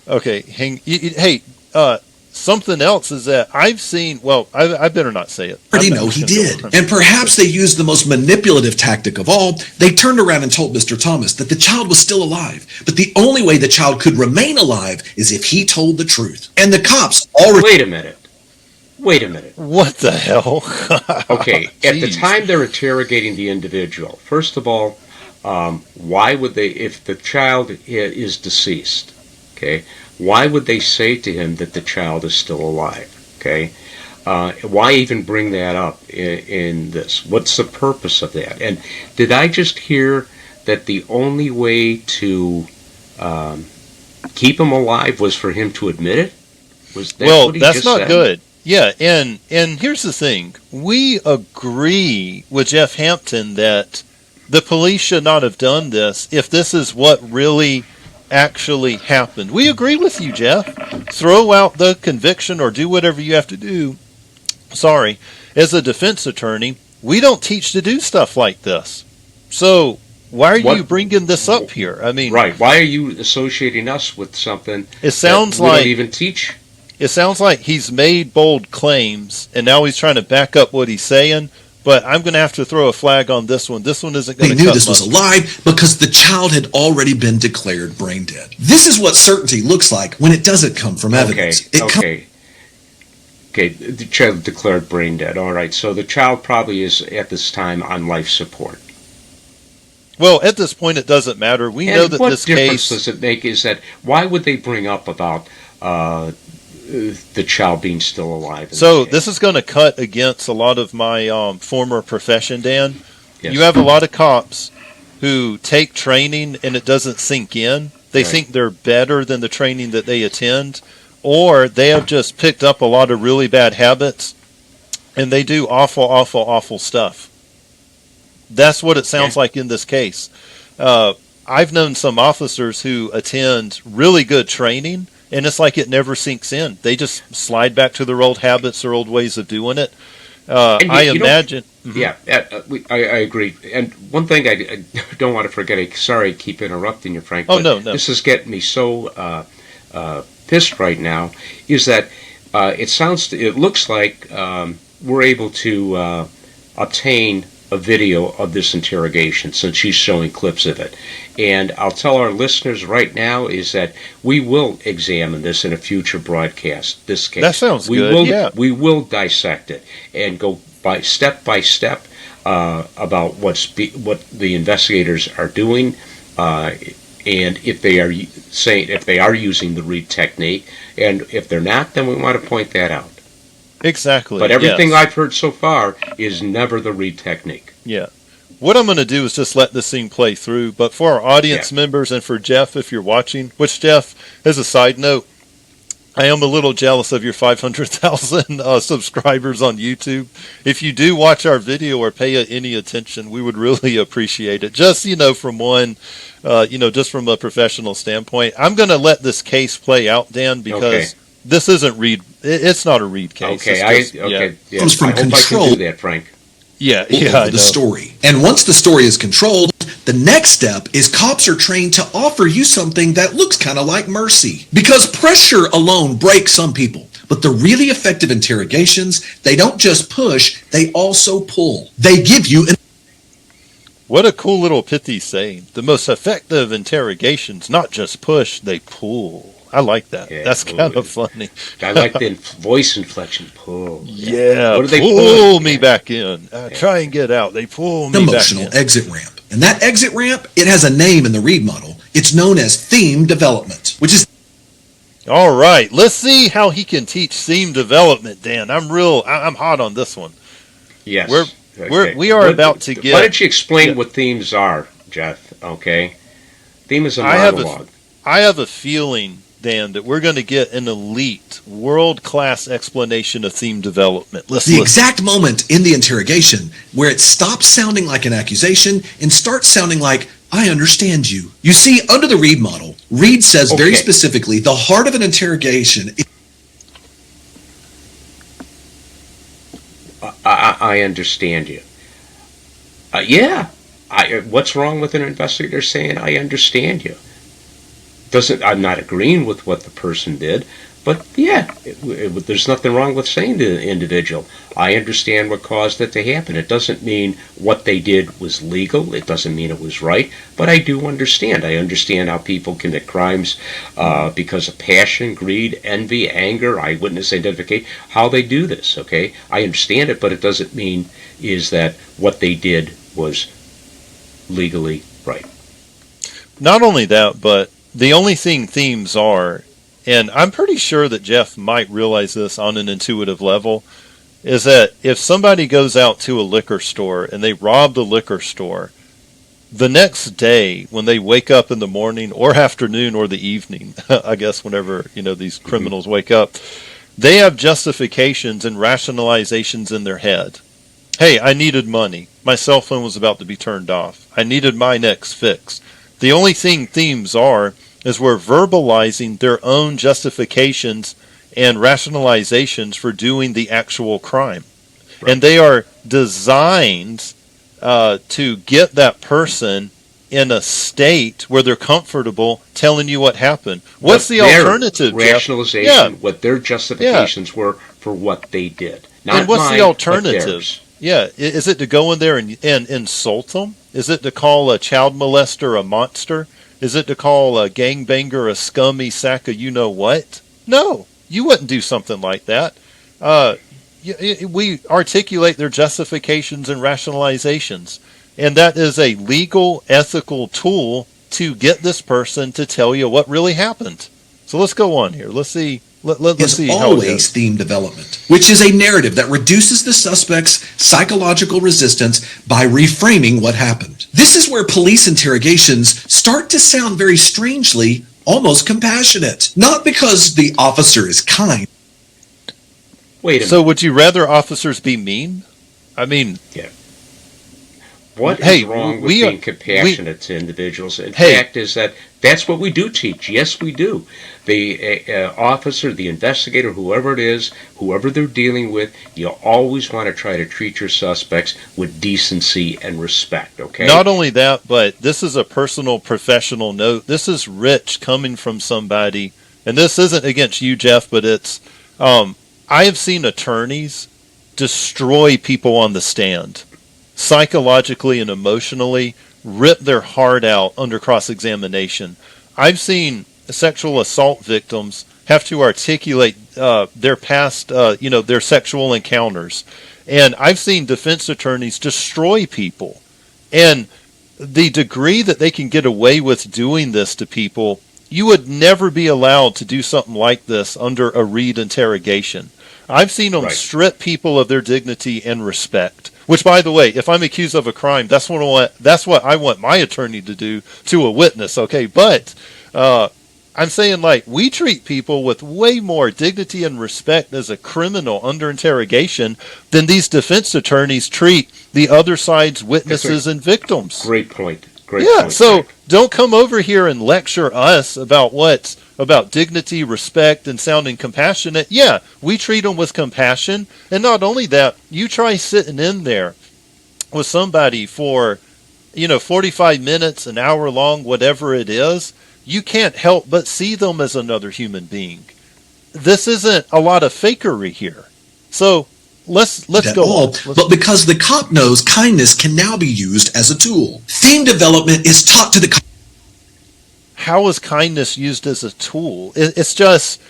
Okay. Hey. Something else is that I've seen. Well, I better not say it. Already know he did. And perhaps they used the most manipulative tactic of all. They turned around and told Mr. Thomas that the child was still alive. But the only way the child could remain alive is if he told the truth. And the cops already. Wait a minute. What the hell? Okay, at the time they're interrogating the individual, first of all, why would they, if the child is deceased, okay, why would they say to him that the child is still alive, okay? Why even bring that up in this? What's the purpose of that? And did I just hear that the only way to keep him alive was for him to admit it? What he that's just not said? good. Yeah, and here's the thing. We agree with Jeff Hampton that the police should not have done this if this is what really actually happened. We agree with you, Jeff. Throw out the conviction or do whatever you have to do. Sorry. As a defense attorney, we don't teach to do stuff like this. So why are you bringing this up here? I mean, right. Why are you associating us with something it sounds that we like don't even teach? It sounds like he's made bold claims, and now he's trying to back up what he's saying, but I'm going to have to throw a flag on this one. This one isn't going to cut They knew this was alive because the child had already been declared brain dead. This is what certainty looks like when it doesn't come from evidence. Okay, the child declared brain dead. All right, so the child probably is, at this time, on life support. Well, at this point, it doesn't matter. We know that this case... What difference does it make is that, why would they bring up about the child being still alive? So this is going to cut against a lot of my former profession, Dan. Yes. You have a lot of cops who take training and it doesn't sink in. They think they're better than the training that they attend, or they have just picked up a lot of really bad habits and they do awful, awful, awful stuff. That's what it sounds like in this case. I've known some officers who attend really good training, and it's like it never sinks in. They just slide back to their old habits or old ways of doing it. I imagine. Yeah, I agree. And one thing I don't want to forget, sorry I keep interrupting you, Frank, but no. This is getting me so pissed right now, is that it looks like we're able to obtain a video of this interrogation, since she's showing clips of it. And I'll tell our listeners right now is that we will examine this in a future broadcast, this case. That sounds good. We will dissect it and go by step about what the investigators are doing, and if they are using the Reid technique, and if they're not, then we want to point that out. Exactly. But everything I've heard so far is never the Reid technique. Yeah. what I'm going to do is just let this thing play through. But for our audience Yeah. members and for Jeff, if you're watching, which Jeff, as a side note, I am a little jealous of your 500,000 subscribers on YouTube. If you do watch our video or pay any attention, we would really appreciate it. Just, from one, just from a professional standpoint. I'm going to let this case play out, Dan, because this isn't Reid. It's not a Reid case. Okay, Yeah. Comes from I hope control. I can do that, Frank. Yeah, Over the story. And once the story is controlled, the next step is cops are trained to offer you something that looks kind of like mercy. Because pressure alone breaks some people. But the really effective interrogations, they don't just push, they also pull. They give you an... What a cool little pithy saying. The most effective interrogations, not just push, they pull. I like that. Yeah, that's kind of funny. I like the voice inflection. Pull. Yeah, What do they pull me back in. Try and get out. They pull me emotional back in. exit ramp. And that exit ramp, it has a name in the Reid model. It's known as theme development, which is... All right, let's see how he can teach theme development, Dan. I'm hot on this one. Yes. We are about to get... Why don't you explain what themes are, Jeff? Okay. Theme is a monologue. I have a feeling, Dan, that we're going to get an elite, world-class explanation of theme development. Let's the listen. exact moment in the interrogation where it stops sounding like an accusation and starts sounding like, I understand you. You see, under the Reid model, Reid says very specifically, the heart of an interrogation... I understand you. Yeah. What's wrong with an investigator saying, I understand you? I'm not agreeing with what the person did, but yeah, there's nothing wrong with saying to the individual, I understand what caused it to happen. It doesn't mean what they did was legal. It doesn't mean it was right, but I do understand. I understand how people commit crimes because of passion, greed, envy, anger, eyewitness identification, how they do this, okay? I understand it, but it doesn't mean is that what they did was legally right. Not only that, but the only thing themes are, and I'm pretty sure that Jeff might realize this on an intuitive level, is that if somebody goes out to a liquor store and they rob the liquor store, the next day when they wake up in the morning or afternoon or the evening, I guess whenever these criminals wake up, they have justifications and rationalizations in their head. Hey, I needed money. My cell phone was about to be turned off. I needed my next fix. The only thing themes are is we're verbalizing their own justifications and rationalizations for doing the actual crime. Right. And they are designed to get that person in a state where they're comfortable telling you what happened. What's the alternative, rationalization, Jeff? What their justifications were for what they did. Not and what's mine, the alternative? But theirs. Yeah, is it to go in there and insult them? Is it to call a child molester a monster? Is it to call a gangbanger a scummy sack of you-know-what? No, you wouldn't do something like that. We articulate their justifications and rationalizations, and that is a legal, ethical tool to get this person to tell you what really happened. So let's go on here. Let's see. Let's see how it always is. theme development, which is a narrative that reduces the suspect's psychological resistance by reframing what happened. This is where police interrogations start to sound very strangely, almost compassionate. Not because the officer is kind. Wait a minute. So would you rather officers be mean? I mean... Yeah. What is wrong with being compassionate to individuals? In fact, is that's what we do teach. Yes, we do. The officer, the investigator, whoever it is, whoever they're dealing with, you always want to try to treat your suspects with decency and respect, okay? Not only that, but this is a personal, professional note. This is rich coming from somebody, and this isn't against you, Jeff, but it's... I have seen attorneys destroy people on the stand, psychologically and emotionally, rip their heart out under cross-examination. I've seen sexual assault victims have to articulate their past, their sexual encounters. And I've seen defense attorneys destroy people. And the degree that they can get away with doing this to people, you would never be allowed to do something like this under a Reid interrogation. I've seen them strip people of their dignity and respect. Which, by the way, if I'm accused of a crime, that's what I want my attorney to do to a witness, okay? But I'm saying, like, we treat people with way more dignity and respect as a criminal under interrogation than these defense attorneys treat the other side's witnesses and victims. Great point. Great Yeah, point. so don't come over here and lecture us about dignity, respect, and sounding compassionate. Yeah, we treat them with compassion. And not only that, you try sitting in there with somebody for, 45 minutes, an hour long, whatever it is, you can't help but see them as another human being. This isn't a lot of fakery here. So let's go on. But because the cop knows kindness can now be used as a tool. Theme development is taught to the cop. How is kindness used as a tool? It's just,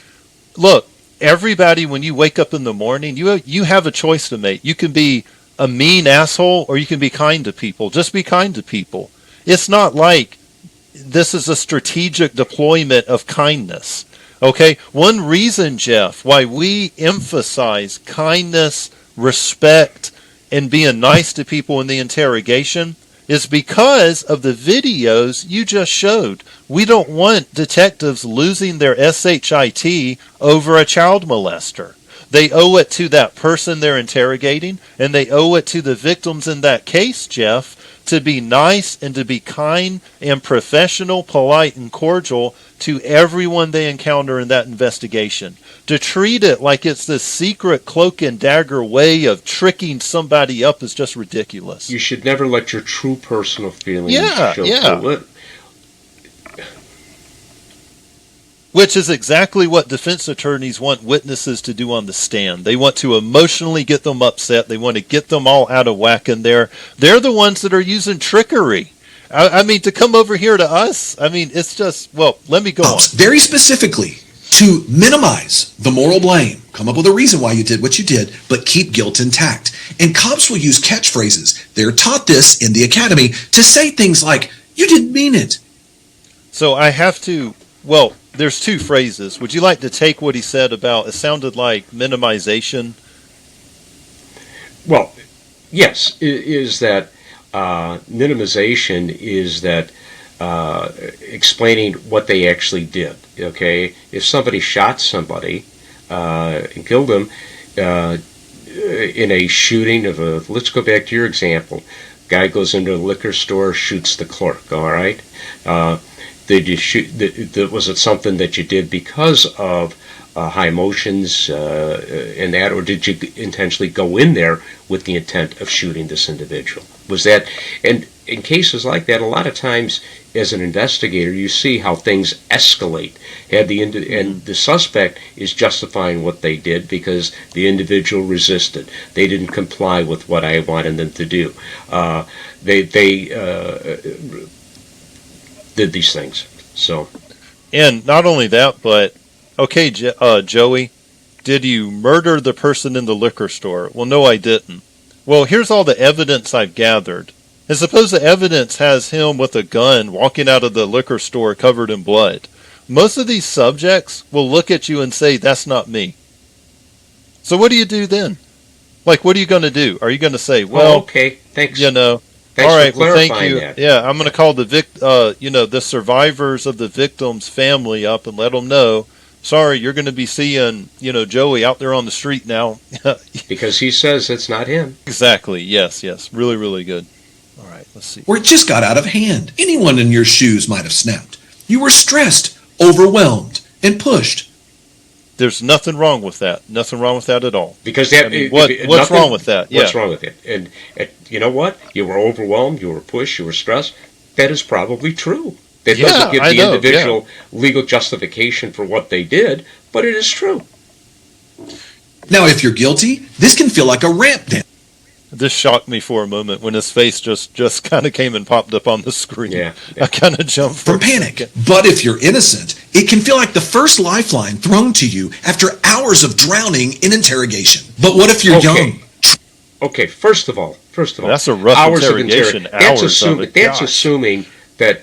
look, everybody, when you wake up in the morning, you have a choice to make. You can be a mean asshole or you can be kind to people. Just be kind to people. It's not like this is a strategic deployment of kindness. Okay? One reason, Jeff, why we emphasize kindness, respect, and being nice to people in the interrogation is because of the videos you just showed. We don't want detectives losing their SHIT over a child molester. They owe it to that person they're interrogating, and they owe it to the victims in that case, Jeff, to be nice and to be kind and professional, polite, and cordial to everyone they encounter in that investigation. To treat it like it's this secret cloak and dagger way of tricking somebody up is just ridiculous. You should never let your true personal feelings show through. Which is exactly what defense attorneys want witnesses to do on the stand. They want to emotionally get them upset. They want to get them all out of whack in there. They're the ones that are using trickery. I mean, to come over here to us, I mean, it's just, well, let me go on. Very specifically, to minimize the moral blame. Come up with a reason why you did what you did, but keep guilt intact. And cops will use catchphrases. They're taught this in the academy to say things like, "You didn't mean it." So I have to, well, there's two phrases. Would you like to take what he said about, it sounded like minimization? Well, yes, is that minimization is that explaining what they actually did, okay? If somebody shot somebody and killed them in a shooting of a, let's go back to your example. Guy goes into a liquor store, shoots the clerk, all right? Did you shoot? Was it something that you did because of high emotions and that, or did you intentionally go in there with the intent of shooting this individual? Was that? And in cases like that, a lot of times, as an investigator, you see how things escalate. And the suspect is justifying what they did because the individual resisted. They didn't comply with what I wanted them to do. They did these things. So, and not only that, but okay, Joey, did you murder the person in the liquor store? Well, no, I didn't. Well, here's all the evidence I've gathered. And suppose the evidence has him with a gun walking out of the liquor store covered in blood. Most of these subjects will look at you and say, "That's not me." So what do you do then? Like, what are you going to do? Are you going to say, "Well, okay, thanks. All right, well, thank you. That. Yeah, I'm going to call the survivors of the victim's family up and let them know, sorry, you're going to be seeing, Joey out there on the street now." Because he says it's not him. Exactly. Yes. Really, really good. All right, let's see. Or it just got out of hand. Anyone in your shoes might have snapped. You were stressed, overwhelmed, and pushed. There's nothing wrong with that. Nothing wrong with that at all. Because what's wrong with that? Yeah. What's wrong with it? And you know what? You were overwhelmed. You were pushed. You were stressed. That is probably true. That doesn't give the individual legal justification for what they did, but it is true. Now, if you're guilty, this can feel like a ramp down. This shocked me for a moment when his face just kind of came and popped up on the screen. Yeah. I kind of jumped from panic. But if you're innocent, it can feel like the first lifeline thrown to you after hours of drowning in interrogation. But what if you're young? Okay, first of all, that's a rough interrogation. That's assuming that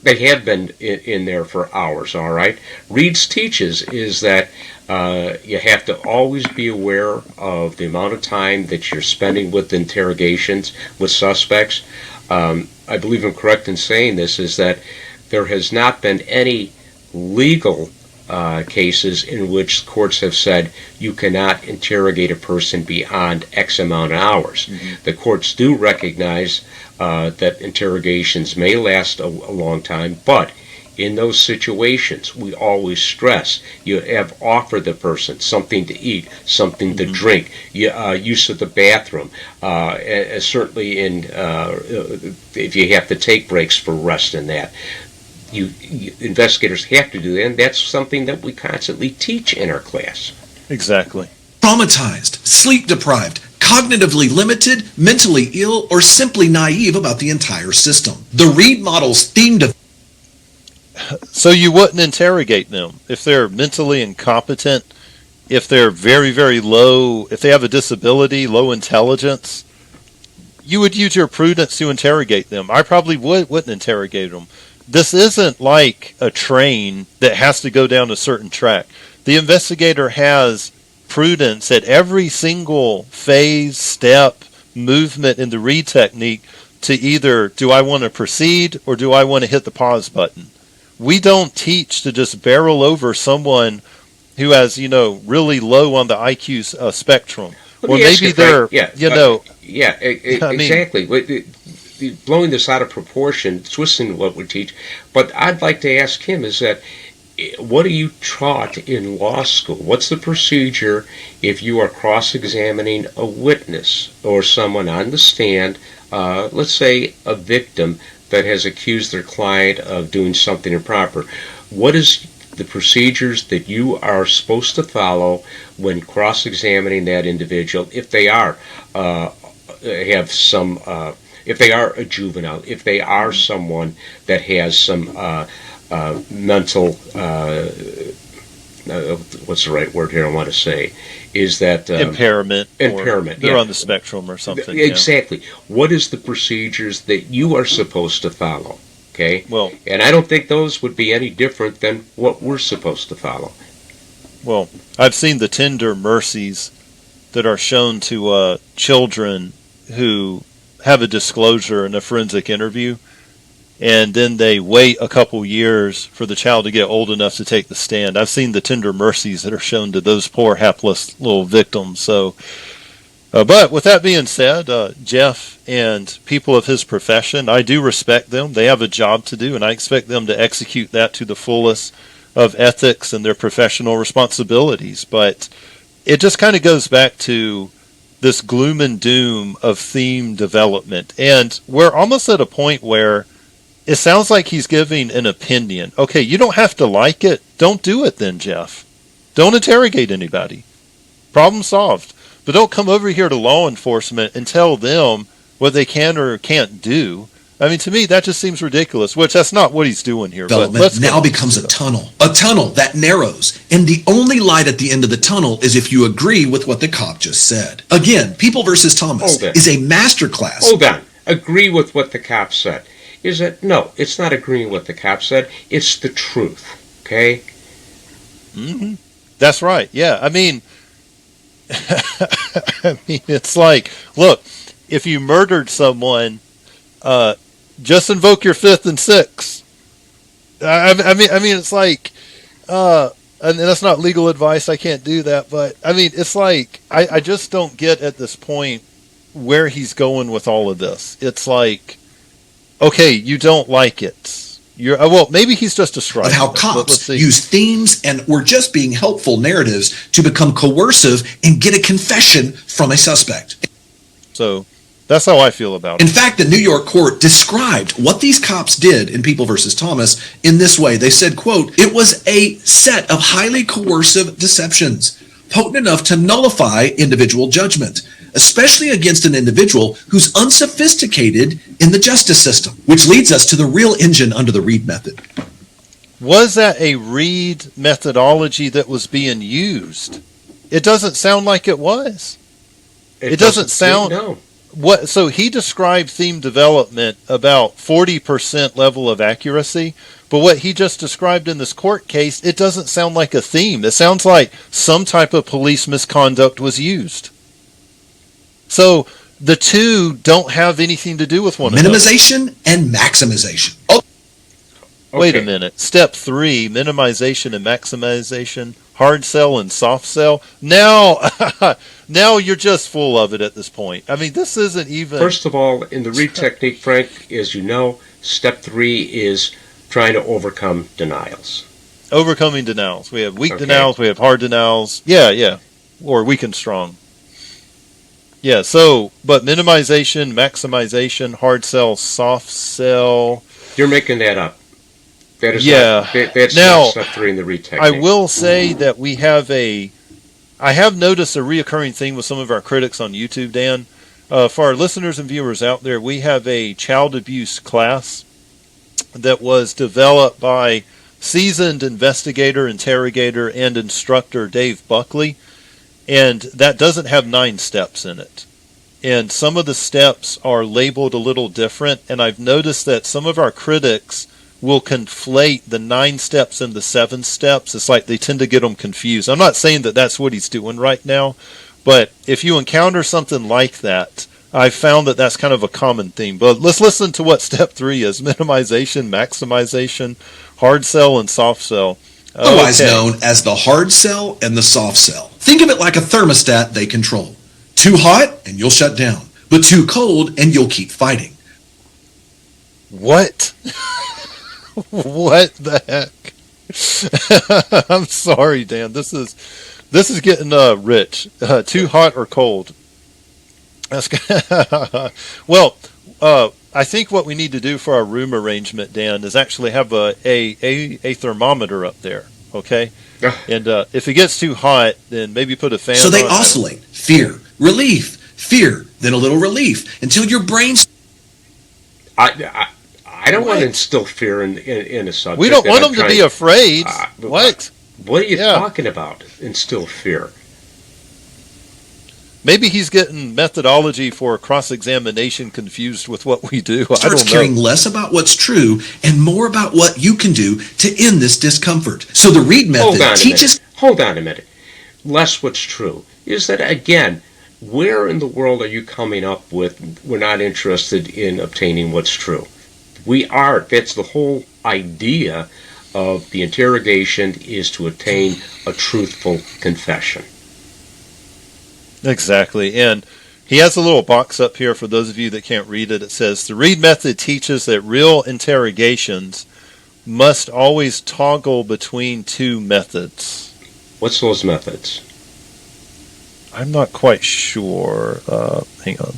they had been in there for hours. All right. Reid's teaches is that You have to always be aware of the amount of time that you're spending with interrogations with suspects. I believe I'm correct in saying this, is that there has not been any legal cases in which courts have said you cannot interrogate a person beyond X amount of hours. Mm-hmm. The courts do recognize that interrogations may last a long time, but in those situations, we always stress you have offered the person something to eat, something to drink, use of the bathroom, certainly if you have to take breaks for rest and that. Investigators have to do that, and that's something that we constantly teach in our class. Exactly. Traumatized, sleep deprived, cognitively limited, mentally ill, or simply naive about the entire system. The Reid model's theme to So you wouldn't interrogate them if they're mentally incompetent, if they're very, very low, if they have a disability, low intelligence. You would use your prudence to interrogate them. I probably wouldn't interrogate them. This isn't like a train that has to go down a certain track. The investigator has prudence at every single phase, step, movement in the Reid technique to either, do I want to proceed or do I want to hit the pause button? We don't teach to just barrel over someone who has, really low on the IQ spectrum. Or maybe they're, exactly. Blowing this out of proportion, twisting what we teach. But I'd like to ask him is that, what are you taught in law school? What's the procedure if you are cross-examining a witness or someone on the stand, let's say a victim that has accused their client of doing something improper? What is the procedures that you are supposed to follow when cross-examining that individual if they are if they are a juvenile, if they are someone that has some mental, what's the right word here I want to say, is that impairment. They're yeah. on the spectrum or something. Exactly. Yeah. What is the procedures that you are supposed to follow? Okay. Well, and I don't think those would be any different than what we're supposed to follow. Well, I've seen the tender mercies that are shown to children who have a disclosure in a forensic interview, and then they wait a couple years for the child to get old enough to take the stand. I've seen the tender mercies that are shown to those poor hapless little victims. So, but with that being said, Jeff and people of his profession, I do respect them. They have a job to do, and I expect them to execute that to the fullest of ethics and their professional responsibilities. But it just kind of goes back to this gloom and doom of theme development. And we're almost at a point where it sounds like he's giving an opinion. Okay, you don't have to like it. Don't do it then, Jeff. Don't interrogate anybody. Problem solved. But don't come over here to law enforcement and tell them what they can or can't do. I mean, to me, that just seems ridiculous, which that's not what he's doing here. Development now becomes a tunnel that narrows, and the only light at the end of the tunnel is if you agree with what the cop just said. Again, People versus Thomas is a masterclass. Hold on. Agree with what the cop said. Is it? No, it's not agreeing with what the cop said. It's the truth, okay? Mm-hmm. That's right, yeah. I mean, it's like, look, if you murdered someone, just invoke your fifth and sixth. I mean, it's like, and that's not legal advice. I can't do that. But I mean, it's like, I just don't get at this point where he's going with all of this. It's like, okay, you don't like it. Well, maybe he's just a scribe. Of how cops use themes or just being helpful narratives to become coercive and get a confession from a suspect. So that's how I feel about it. In fact, the New York court described what these cops did in People versus Thomas in this way. They said, quote, "It was a set of highly coercive deceptions, potent enough to nullify individual judgment, especially against an individual who's unsophisticated in the justice system," which leads us to the real engine under the Reid method. Was that a Reid methodology that was being used? It doesn't sound like it was. It doesn't sound. No. So he described theme development about 40% level of accuracy, but what he just described in this court case, it doesn't sound like a theme. It sounds like some type of police misconduct was used. So the two don't have anything to do with one another. Minimization and maximization. Oh, wait a minute. Step 3, minimization and maximization, hard sell and soft sell. Now, now you're just full of it at this point. I mean, this isn't even... First of all, in the Reid technique, Frank, as you know, step 3 is trying to overcome denials. Overcoming denials. We have weak denials, we have hard denials. Yeah. Or weak and strong. Yeah, so, but minimization, maximization, hard sell, soft sell. You're making that up. That is that's now, not step 3 in the Reid technique. I will say that I have noticed a reoccurring thing with some of our critics on YouTube, Dan. For our listeners and viewers out there, we have a child abuse class that was developed by seasoned investigator, interrogator, and instructor Dave Buckley. And that doesn't have 9 steps in it. And some of the steps are labeled a little different. And I've noticed that some of our critics will conflate the 9 steps and the 7 steps. It's like they tend to get them confused. I'm not saying that that's what he's doing right now. But if you encounter something like that, I've found that that's kind of a common theme. But let's listen to what step 3 is. Minimization, maximization, hard sell, and soft sell. Otherwise known as the hard sell and the soft sell. Think of it like a thermostat they control. Too hot and you'll shut down, but too cold and you'll keep fighting. What? What the heck? I'm sorry, Dan. This is getting rich. Too hot or cold? That's well. I think what we need to do for our room arrangement, Dan, is actually have a thermometer up there, okay? And if it gets too hot, then maybe put a fan on. So they oscillate. Fear, relief, fear, then a little relief, until your brain's... I don't want to instill fear in a subject. We don't want them to be afraid. What? What are you talking about? Instill fear. Maybe he's getting methodology for cross-examination confused with what we do. starts I don't know. caring less about what's true and more about what you can do to end this discomfort. So the Reid method teaches... Hold on a minute. Less what's true. Is that, again, where in the world are you coming up with, we're not interested in obtaining what's true? We are. That's the whole idea of the interrogation, is to attain a truthful confession. Exactly. And he has a little box up here for those of you that can't read it. It says, the Reid method teaches that real interrogations must always toggle between 2 methods. What's those methods? I'm not quite sure. Hang on.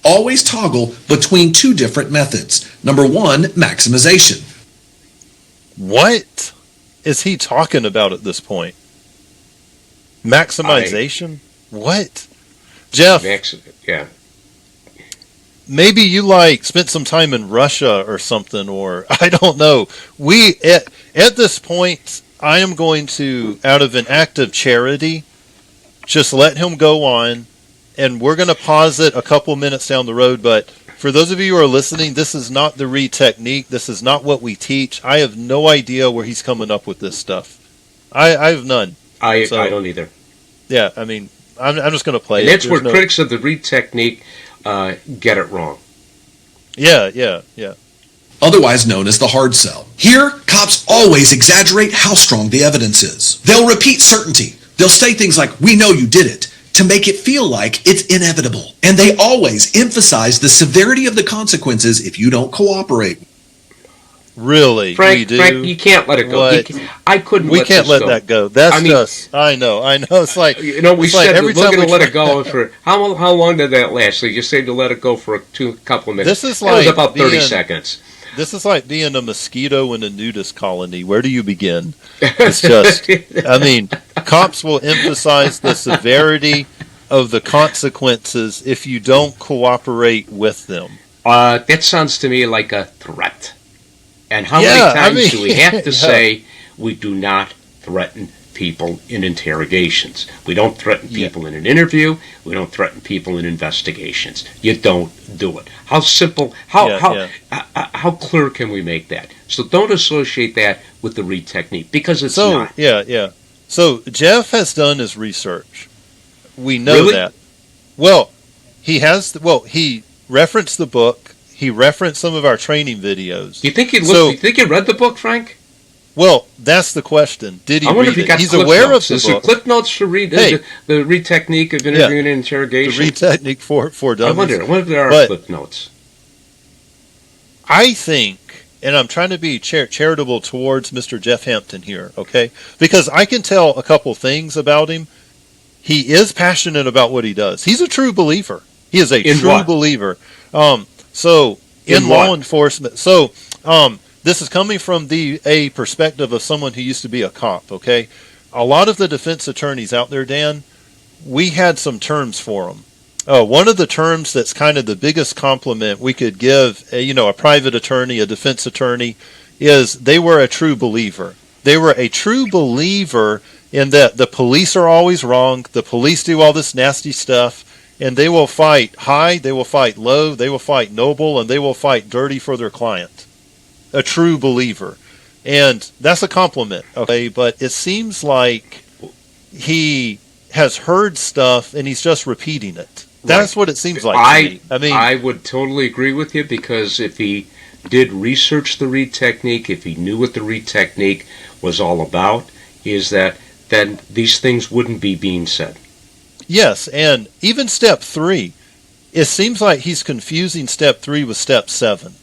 Always toggle between 2 different methods. Number 1, maximization. What is he talking about at this point? Maximization? What? Jeff, yeah. Maybe you spent some time in Russia or something, or I don't know. We at this point, I am going to, out of an act of charity, just let him go on, and we're going to pause it a couple minutes down the road. But for those of you who are listening, this is not the Reid technique. This is not what we teach. I have no idea where he's coming up with this stuff. I have none. I don't either. Yeah, I mean, I'm just going to play and it. That's where critics of the Reid technique get it wrong. Yeah. Otherwise known as the hard sell. Here, cops always exaggerate how strong the evidence is. They'll repeat certainty. They'll say things like, "We know you did it," to make it feel like it's inevitable. And they always emphasize the severity of the consequences if you don't cooperate. Really? Frank, you can't let it go. I couldn't we let can't this let that go. That's just, I know. It's like, we said we're going to let it go for, how long did that last? So you said to let it go for a couple of minutes. This is was about 30 seconds. This is like being a mosquito in a nudist colony. Where do you begin? It's just, I mean, cops will emphasize the severity of the consequences if you don't cooperate with them. That sounds to me like a threat. And how many times do we have to say we do not threaten people in interrogations. We don't threaten people in an interview. We don't threaten people in investigations. You don't do it. How simple, how clear can we make that? So don't associate that with the Reid technique, because it's not. So Jeff has done his research. We know Really? that. Well, he referenced the book. He referenced some of our training videos. Do you think you think you read the book, Frank? Well, that's the question. Did he I wonder read if he it? got He's clip aware notes. of Is the there book. clip notes to read the Reid technique of interviewing and interrogation? The Reid technique for dummies. I wonder if there are clip notes. I think, and I'm trying to be charitable towards Mr. Jeff Hampton here, okay? Because I can tell a couple things about him. He is passionate about what he does. He's a true believer. He is a true believer. So in law enforcement. So this is coming from a perspective of someone who used to be a cop, okay? A lot of the defense attorneys out there, Dan, we had some terms for them. One of the terms that's kind of the biggest compliment we could give, a private attorney, a defense attorney, is they were a true believer. They were a true believer in that the police are always wrong, the police do all this nasty stuff, and they will fight high, they will fight low, they will fight noble, and they will fight dirty for their client. A true believer. And that's a compliment, okay? But it seems like he has heard stuff and he's just repeating it. That's what it seems like to me. I would totally agree with you, because if he did research the Reid technique, if he knew what the Reid technique was all about, then these things wouldn't be being said. Yes, and even step 3, it seems like he's confusing step 3 with step 7,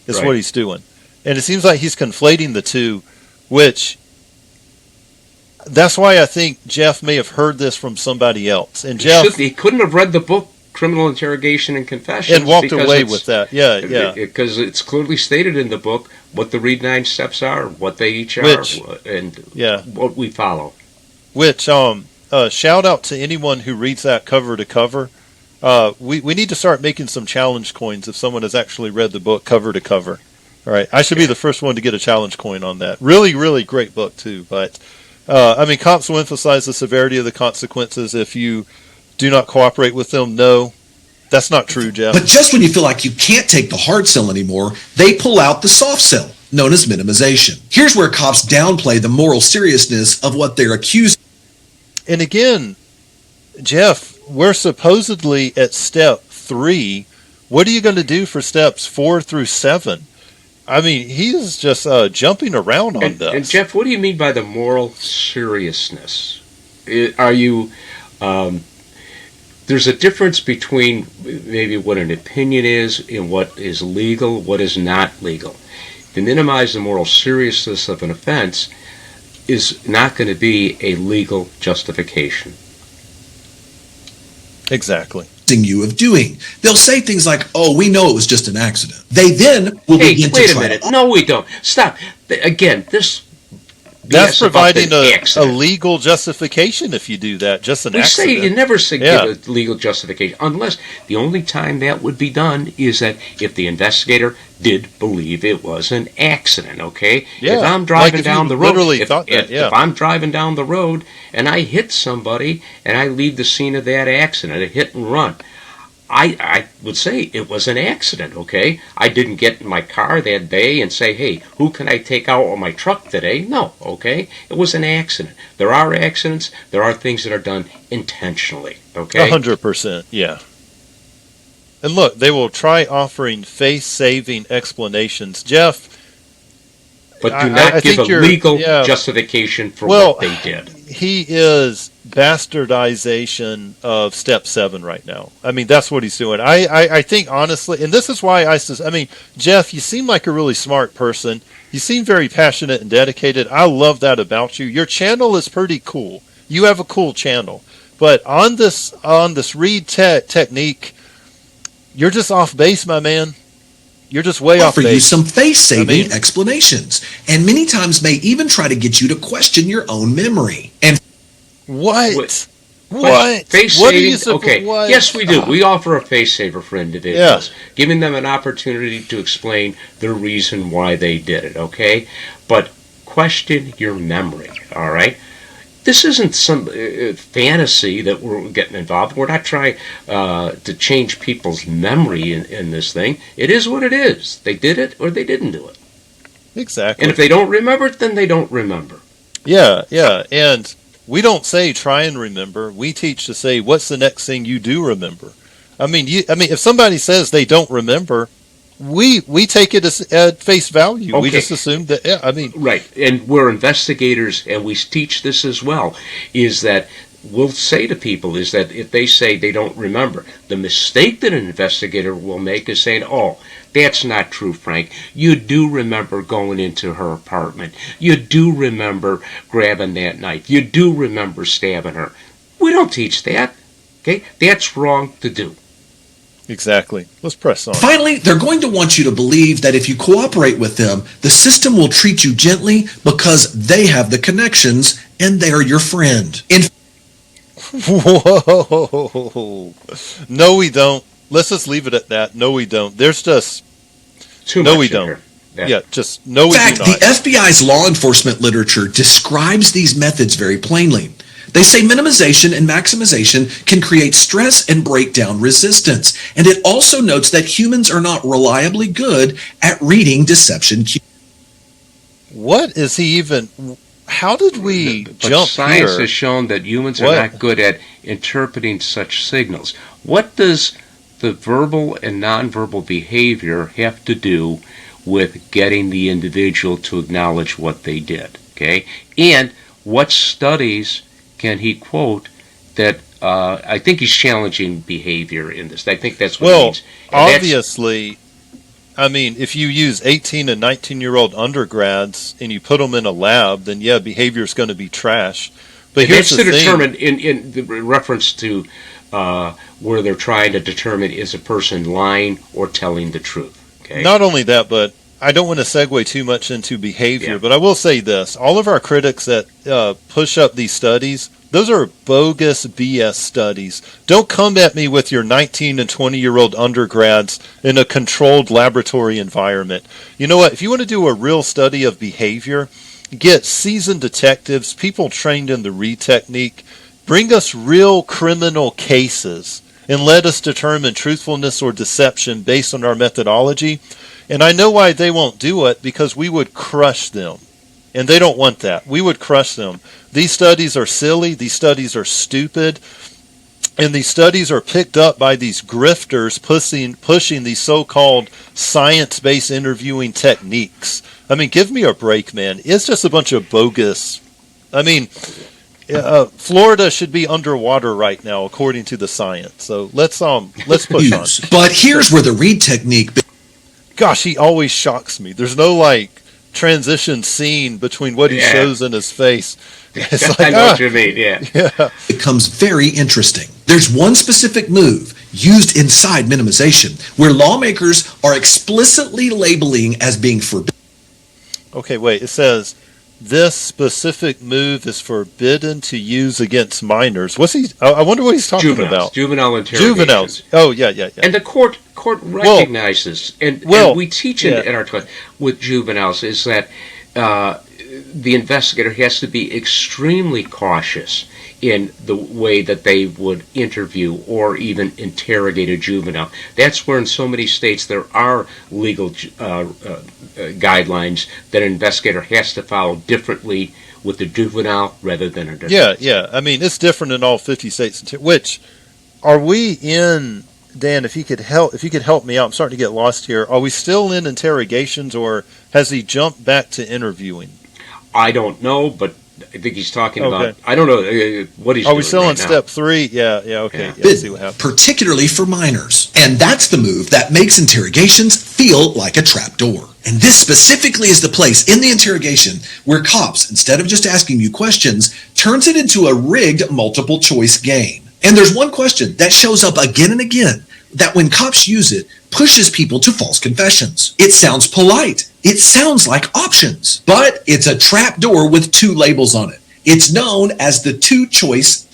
is what he's doing. And it seems like he's conflating the two, which that's why I think Jeff may have heard this from somebody else. And He couldn't have read the book Criminal Interrogation and Confessions and walked away with that. Because it's clearly stated in the book what the Reid 9 steps are, what they each are, and what we follow. Which shout out to anyone who reads that cover to cover. We need to start making some challenge coins if someone has actually read the book cover to cover. All right, I should be the first one to get a challenge coin on that. Really, really great book too. But cops will emphasize the severity of the consequences if you do not cooperate with them. No, that's not true, Jeff. But just when you feel like you can't take the hard sell anymore, they pull out the soft sell, known as minimization. Here's where cops downplay the moral seriousness of what they're accused. And again, Jeff, we're supposedly at step 3. What are you going to do for steps 4 through 7? I mean, he's just jumping around on this. And Jeff, what do you mean by the moral seriousness? Are you... there's a difference between maybe what an opinion is and what is legal, what is not legal. To minimize the moral seriousness of an offense is not going to be a legal justification. Exactly. You of doing. They'll say things like, "Oh, we know it was just an accident." They then will begin to try. Wait a minute. No, we don't. Stop. Again, that's providing a legal justification if you do that. Just an accident. You never say give a legal justification, unless the only time that would be done is that if the investigator did believe it was an accident. Okay. Yeah. If I'm driving down the road, if I'm driving down the road and I hit somebody and I leave the scene of that accident, a hit and run, I would say it was an accident, okay? I didn't get in my car that day and say, hey, who can I take out of my truck today? No, okay? It was an accident. There are accidents. There are things that are done intentionally, okay? 100%, yeah. And look, they will try offering face-saving explanations. Jeff... But do not give a legal justification for what they did. He is bastardization of step 7 right now. I mean, that's what he's doing. I think, honestly, and this is why Jeff, you seem like a really smart person. You seem very passionate and dedicated. I love that about you. Your channel is pretty cool. You have a cool channel. But on this Reid technique, you're just off base, my man. You're just way off base. Offer you some face-saving explanations, and many times may even try to get you to question your own memory. And what? Face-saving? Okay. What? Yes, we do. We offer a face-saver for individuals, giving them an opportunity to explain the reason why they did it, okay? But question your memory, all right? This isn't some fantasy that we're getting involved. We're not trying to change people's memory in this thing. It is what it is. They did it or they didn't do it. Exactly. And if they don't remember it, then they don't remember. Yeah, yeah. And we don't say try and remember. We teach to say, what's the next thing you do remember? I mean, if somebody says they don't remember, we take it as at face value. Okay. We just assume that, yeah, I mean. Right. And we're investigators, and we teach this as well, is that we'll say to people is that if they say they don't remember, the mistake that an investigator will make is saying, oh, that's not true, Frank. You do remember going into her apartment. You do remember grabbing that knife. You do remember stabbing her. We don't teach that. Okay? That's wrong to do. Exactly. Let's press on. Finally, they're going to want you to believe that if you cooperate with them, the system will treat you gently because they have the connections and they're your friend. Whoa. No, we don't. Let's just leave it at that. No, we don't. There's just... Too no, much we in don't. here. Yeah, just no, we In fact, do not. the FBI's law enforcement literature describes these methods very plainly. They say minimization and maximization can create stress and break down resistance. And it also notes that humans are not reliably good at reading deception cues. What is he even... How did we But jump science here? has shown that humans are What? not good at interpreting such signals. What does the verbal and nonverbal behavior have to do with getting the individual to acknowledge what they did? Okay, and what studies can he quote that I think he's challenging behavior in this? I think that's what he means. And Obviously, I mean, if you use 18 and 19-year-old undergrads and you put them in a lab, then yeah, behavior is going to be trash. But here's that's the thing. determine in the reference to where they're trying to determine is a person lying or telling the truth. Okay. Not only that, but I don't want to segue too much into behavior, Yeah. but I will say this. All of our critics that push up these studies, those are bogus BS studies. Don't come at me with your 19 and 20-year-old undergrads in a controlled laboratory environment. You know what? If you want to do a real study of behavior, get seasoned detectives, people trained in the Reid technique, bring us real criminal cases, and let us determine truthfulness or deception based on our methodology. And I know why they won't do it, because we would crush them. And they don't want that. We would crush them. These studies are silly. These studies are stupid. And these studies are picked up by these grifters pushing these so-called science-based interviewing techniques. I mean, give me a break, man. It's just a bunch of bogus. I mean, Florida should be underwater right now, according to the science. So let's push on. But here's where the Reid technique... Gosh, he always shocks me. There's no transition scene between what he shows in his face. It's like, I know what you mean, yeah. becomes very interesting. There's one specific move used inside minimization where lawmakers are explicitly labeling as being forbidden. Okay, wait. It says this specific move is forbidden to use against minors. What's he? I wonder what he's talking about. Juvenile interrogations. Juveniles. Oh, yeah. And the court recognizes, and we teach in our class with juveniles, is that the investigator has to be extremely cautious in the way that they would interview or even interrogate a juvenile. That's where in so many states there are legal guidelines that an investigator has to follow differently with the juvenile rather than a defense. Yeah. I mean, it's different in all 50 states. Which are we in? Dan, if you could help me out, I'm starting to get lost here. Are we still in interrogations, or has he jumped back to interviewing? I don't know, but I think he's talking about. I don't know what he's doing. Are we still right in now. step 3? Yeah. Okay. Yeah. See what happens. Particularly for minors. And that's the move that makes interrogations feel like a trapdoor. And this specifically is the place in the interrogation where cops, instead of just asking you questions, turns it into a rigged multiple choice game. And there's one question that shows up again and again that when cops use it, pushes people to false confessions. It sounds polite. It sounds like options. But it's a trap door with 2 labels on it. It's known as the two-choice.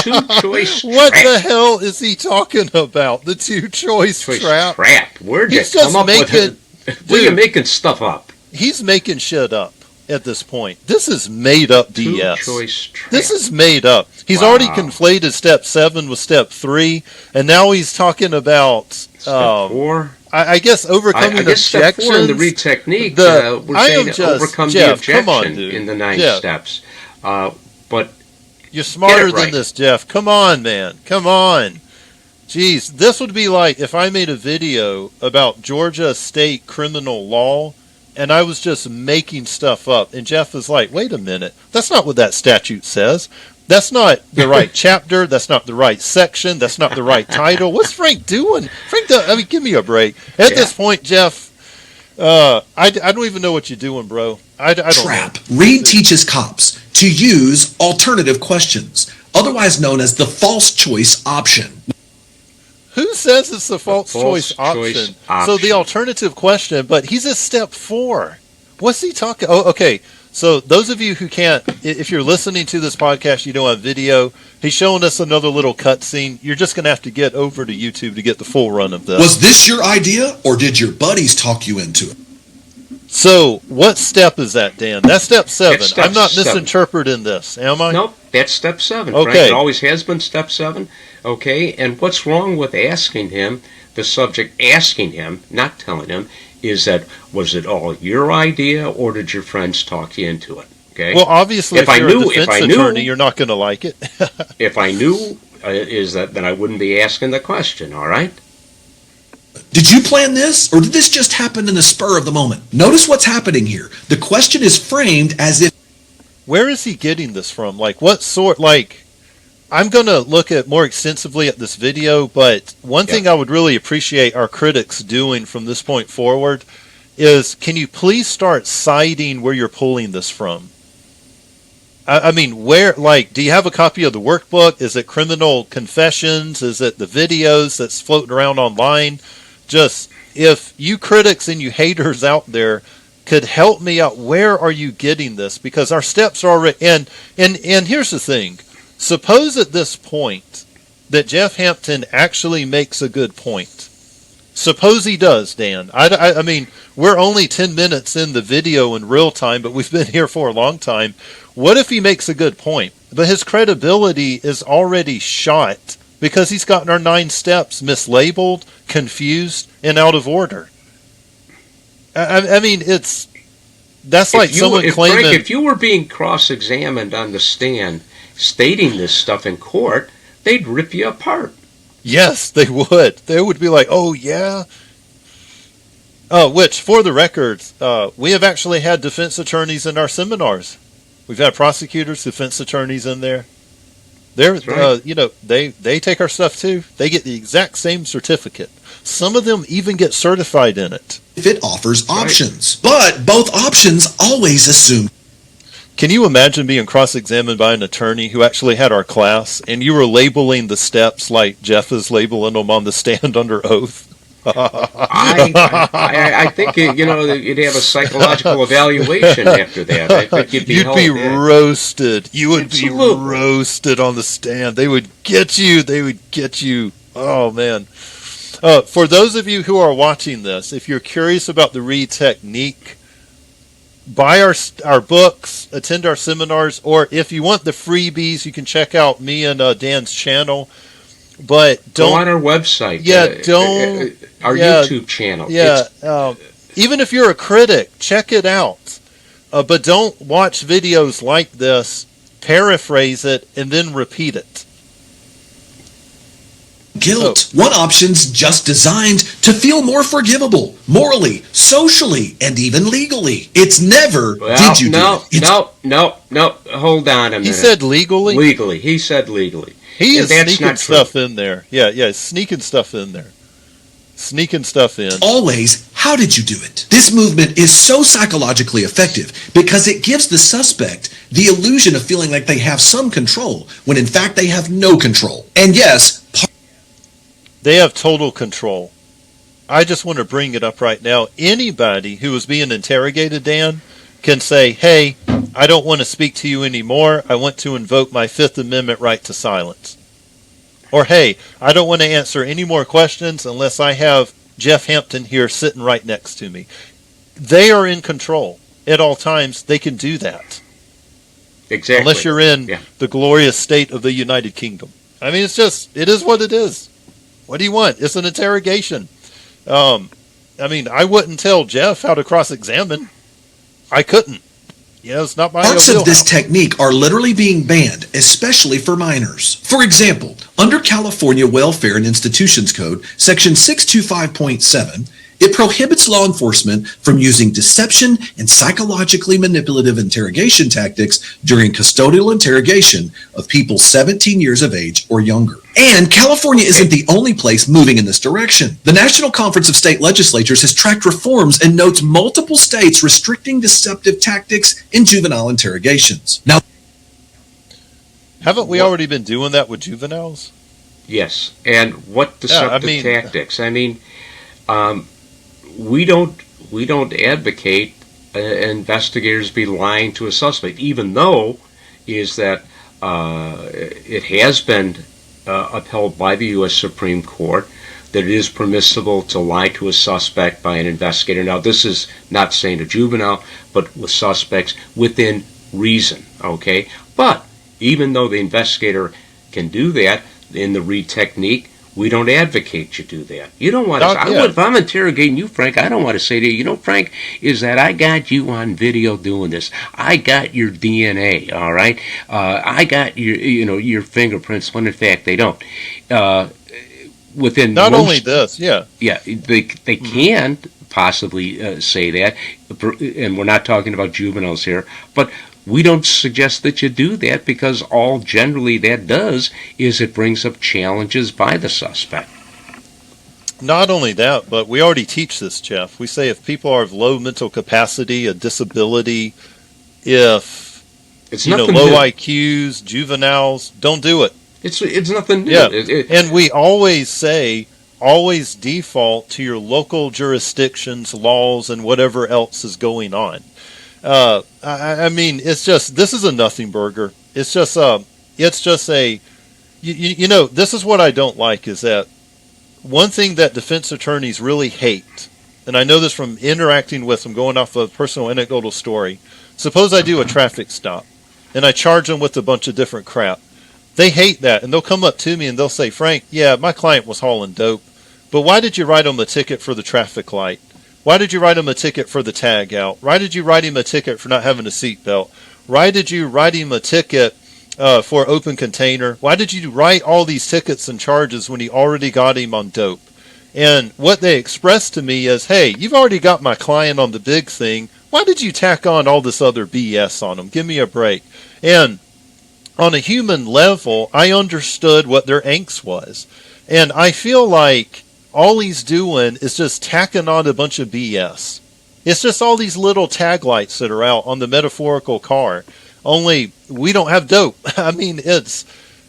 Two-choice What trap. the hell is he talking about? The two-choice trap? Where'd you He's come just up making... with it? Well, you're making stuff up. He's making shit up. at this point. This is made up BS. Two-choice trap. This is made up. He's Wow. already conflated step 7 with step 3, and now he's talking about Step 4. I guess overcoming I guess step objections. 4 in the Reid technique, The- we're I saying am just- overcome Jeff, the come on, objection dude. in the 9 Jeff. steps. But You're smarter right. than this, Jeff. Come on, man. Come on. Jeez, this would be like if I made a video about Georgia state criminal law and I was just making stuff up. And Jeff was like, wait a minute. That's not what that statute says. That's not the right chapter. That's not the right section. That's not the right title. What's Frank doing? I mean, give me a break. At this point, Jeff, I don't even know what you're doing, bro. I don't Trap. know. Reid teaches cops to use alternative questions, otherwise known as the false choice option. Who says it's the false choice choice option? So option. the alternative question, but he's at step 4. What's he talking? Oh, okay. So those of you who can't, if you're listening to this podcast, you don't have video, he's showing us another little cutscene. You're just going to have to get over to YouTube to get the full run of this. Was this your idea, or did your buddies talk you into it? So what step is that, Dan? That's step 7. That's step I'm not 7. misinterpreting this, am I? nope, that's step 7. Okay. Frank, it always has been step 7. Okay, and what's wrong with asking him, the subject asking him, not telling him, is that, was it all your idea, or did your friends talk you into it? Okay. Well, obviously, if you're a defense attorney, you're not going to like it. If I knew, then I wouldn't be asking the question. All right. Did you plan this, or did this just happen in the spur of the moment? Notice what's happening here. The question is framed as if Where is he getting this from? Like, what sort, like, I'm going to look at more extensively at this video, but one thing I would really appreciate our critics doing from this point forward is, can you please start citing where you're pulling this from? I mean, where, like, do you have a copy of the workbook? Is it criminal confessions? Is it the videos that's floating around online? Just, if you critics and you haters out there could help me out, where are you getting this? Because our steps are already, and here's the thing. Suppose at this point that Jeff Hampton actually makes a good point. Suppose he does, Dan. I mean, we're only 10 minutes in the video in real time, but we've been here for a long time. What if he makes a good point? But his credibility is already shot because he's gotten our 9 steps mislabeled, confused, and out of order. I mean, that's like someone claiming... Frank, if you were being cross-examined on the stand, stating this stuff in court, they'd rip you apart. Yes, they would. They would be like, oh, yeah. Which, for the record, we have actually had defense attorneys in our seminars. We've had prosecutors, defense attorneys in there. They're, right. They take our stuff too. They get the exact same certificate. Some of them even get certified in it. if it offers options. But both options always assume. Can you imagine being cross-examined by an attorney who actually had our class, and you were labeling the steps like Jeff is labeling them on the stand under oath? I think you'd have a psychological evaluation after that. I think you'd be roasted. You would Absolutely. be roasted on the stand. They would get you. They would get you. Oh man. For those of you who are watching this, if you're curious about the Reid Technique, buy our books, attend our seminars, or if you want the freebies, you can check out me and Dan's channel. But don't go on our website. Our YouTube channel. Even if you're a critic, check it out. But don't watch videos like this, paraphrase it, and then repeat it. Guilt. One option's just designed to feel more forgivable, morally, socially, and even legally. It's never, did you do it? No. Hold on a minute. He said legally? Legally. He said legally. He is that's sneaking not true. stuff in there. Yeah, sneaking stuff in there. Sneaking stuff in. Always, how did you do it? This movement is so psychologically effective because it gives the suspect the illusion of feeling like they have some control when in fact they have no control. And yes, they have total control. I just want to bring it up right now. Anybody who is being interrogated, Dan, can say, hey, I don't want to speak to you anymore. I want to invoke my Fifth Amendment right to silence. Or, hey, I don't want to answer any more questions unless I have Jeff Hampton here sitting right next to me. They are in control. at all times, they can do that. Exactly. Unless you're in Yeah. the glorious state of the United Kingdom. I mean, it is what it is. What do you want? It's an interrogation. I mean, I wouldn't tell Jeff how to cross-examine. I couldn't. Yeah, it's not my Parts of this wheelhouse. technique are literally being banned, especially for minors. For example, under California Welfare and Institutions Code, Section 625.7, it prohibits law enforcement from using deception and psychologically manipulative interrogation tactics during custodial interrogation of people 17 years of age or younger. And California isn't the only place moving in this direction. The National Conference of State Legislatures has tracked reforms and notes multiple states restricting deceptive tactics in juvenile interrogations. Now, Haven't we already been doing that with juveniles? Yes. And what deceptive tactics? I mean, we don't advocate investigators be lying to a suspect, even though is that it has been upheld by the U.S. Supreme Court that it is permissible to lie to a suspect by an investigator. Now, this is not saying a juvenile, but with suspects within reason, okay? But even though the investigator can do that in the Reid technique, we don't advocate you do that. You don't want to. If I'm interrogating you, Frank, I don't want to say to you, you know, Frank, is that I got you on video doing this. I got your DNA. All right. I got your fingerprints. When in fact they don't. Within not only this, they can possibly say that, and we're not talking about juveniles here, but we don't suggest that you do that because all generally that does is it brings up challenges by the suspect. Not only that, but we already teach this, Jeff. We say if people are of low mental capacity, a disability, if it's low new. IQs, juveniles, don't do it. It's nothing new. Yeah. And we always say, always default to your local jurisdictions, laws, and whatever else is going on. I mean, it's just, this is a nothing burger. It's just a, this is what I don't like is that one thing that defense attorneys really hate, and I know this from interacting with them, going off a personal anecdotal story. Suppose I do a traffic stop and I charge them with a bunch of different crap. They hate that, and they'll come up to me and they'll say, Frank, yeah, my client was hauling dope, but why did you write them a ticket for the traffic light? Why did you write him a ticket for the tag out? Why did you write him a ticket for not having a seatbelt? Why did you write him a ticket for open container? Why did you write all these tickets and charges when he already got him on dope? And what they expressed to me is, hey, you've already got my client on the big thing. Why did you tack on all this other BS on him? Give me a break. And on a human level, I understood what their angst was. And I feel like all he's doing is just tacking on a bunch of BS. It's just all these little tag lights that are out on the metaphorical car. Only we don't have dope. I mean, it's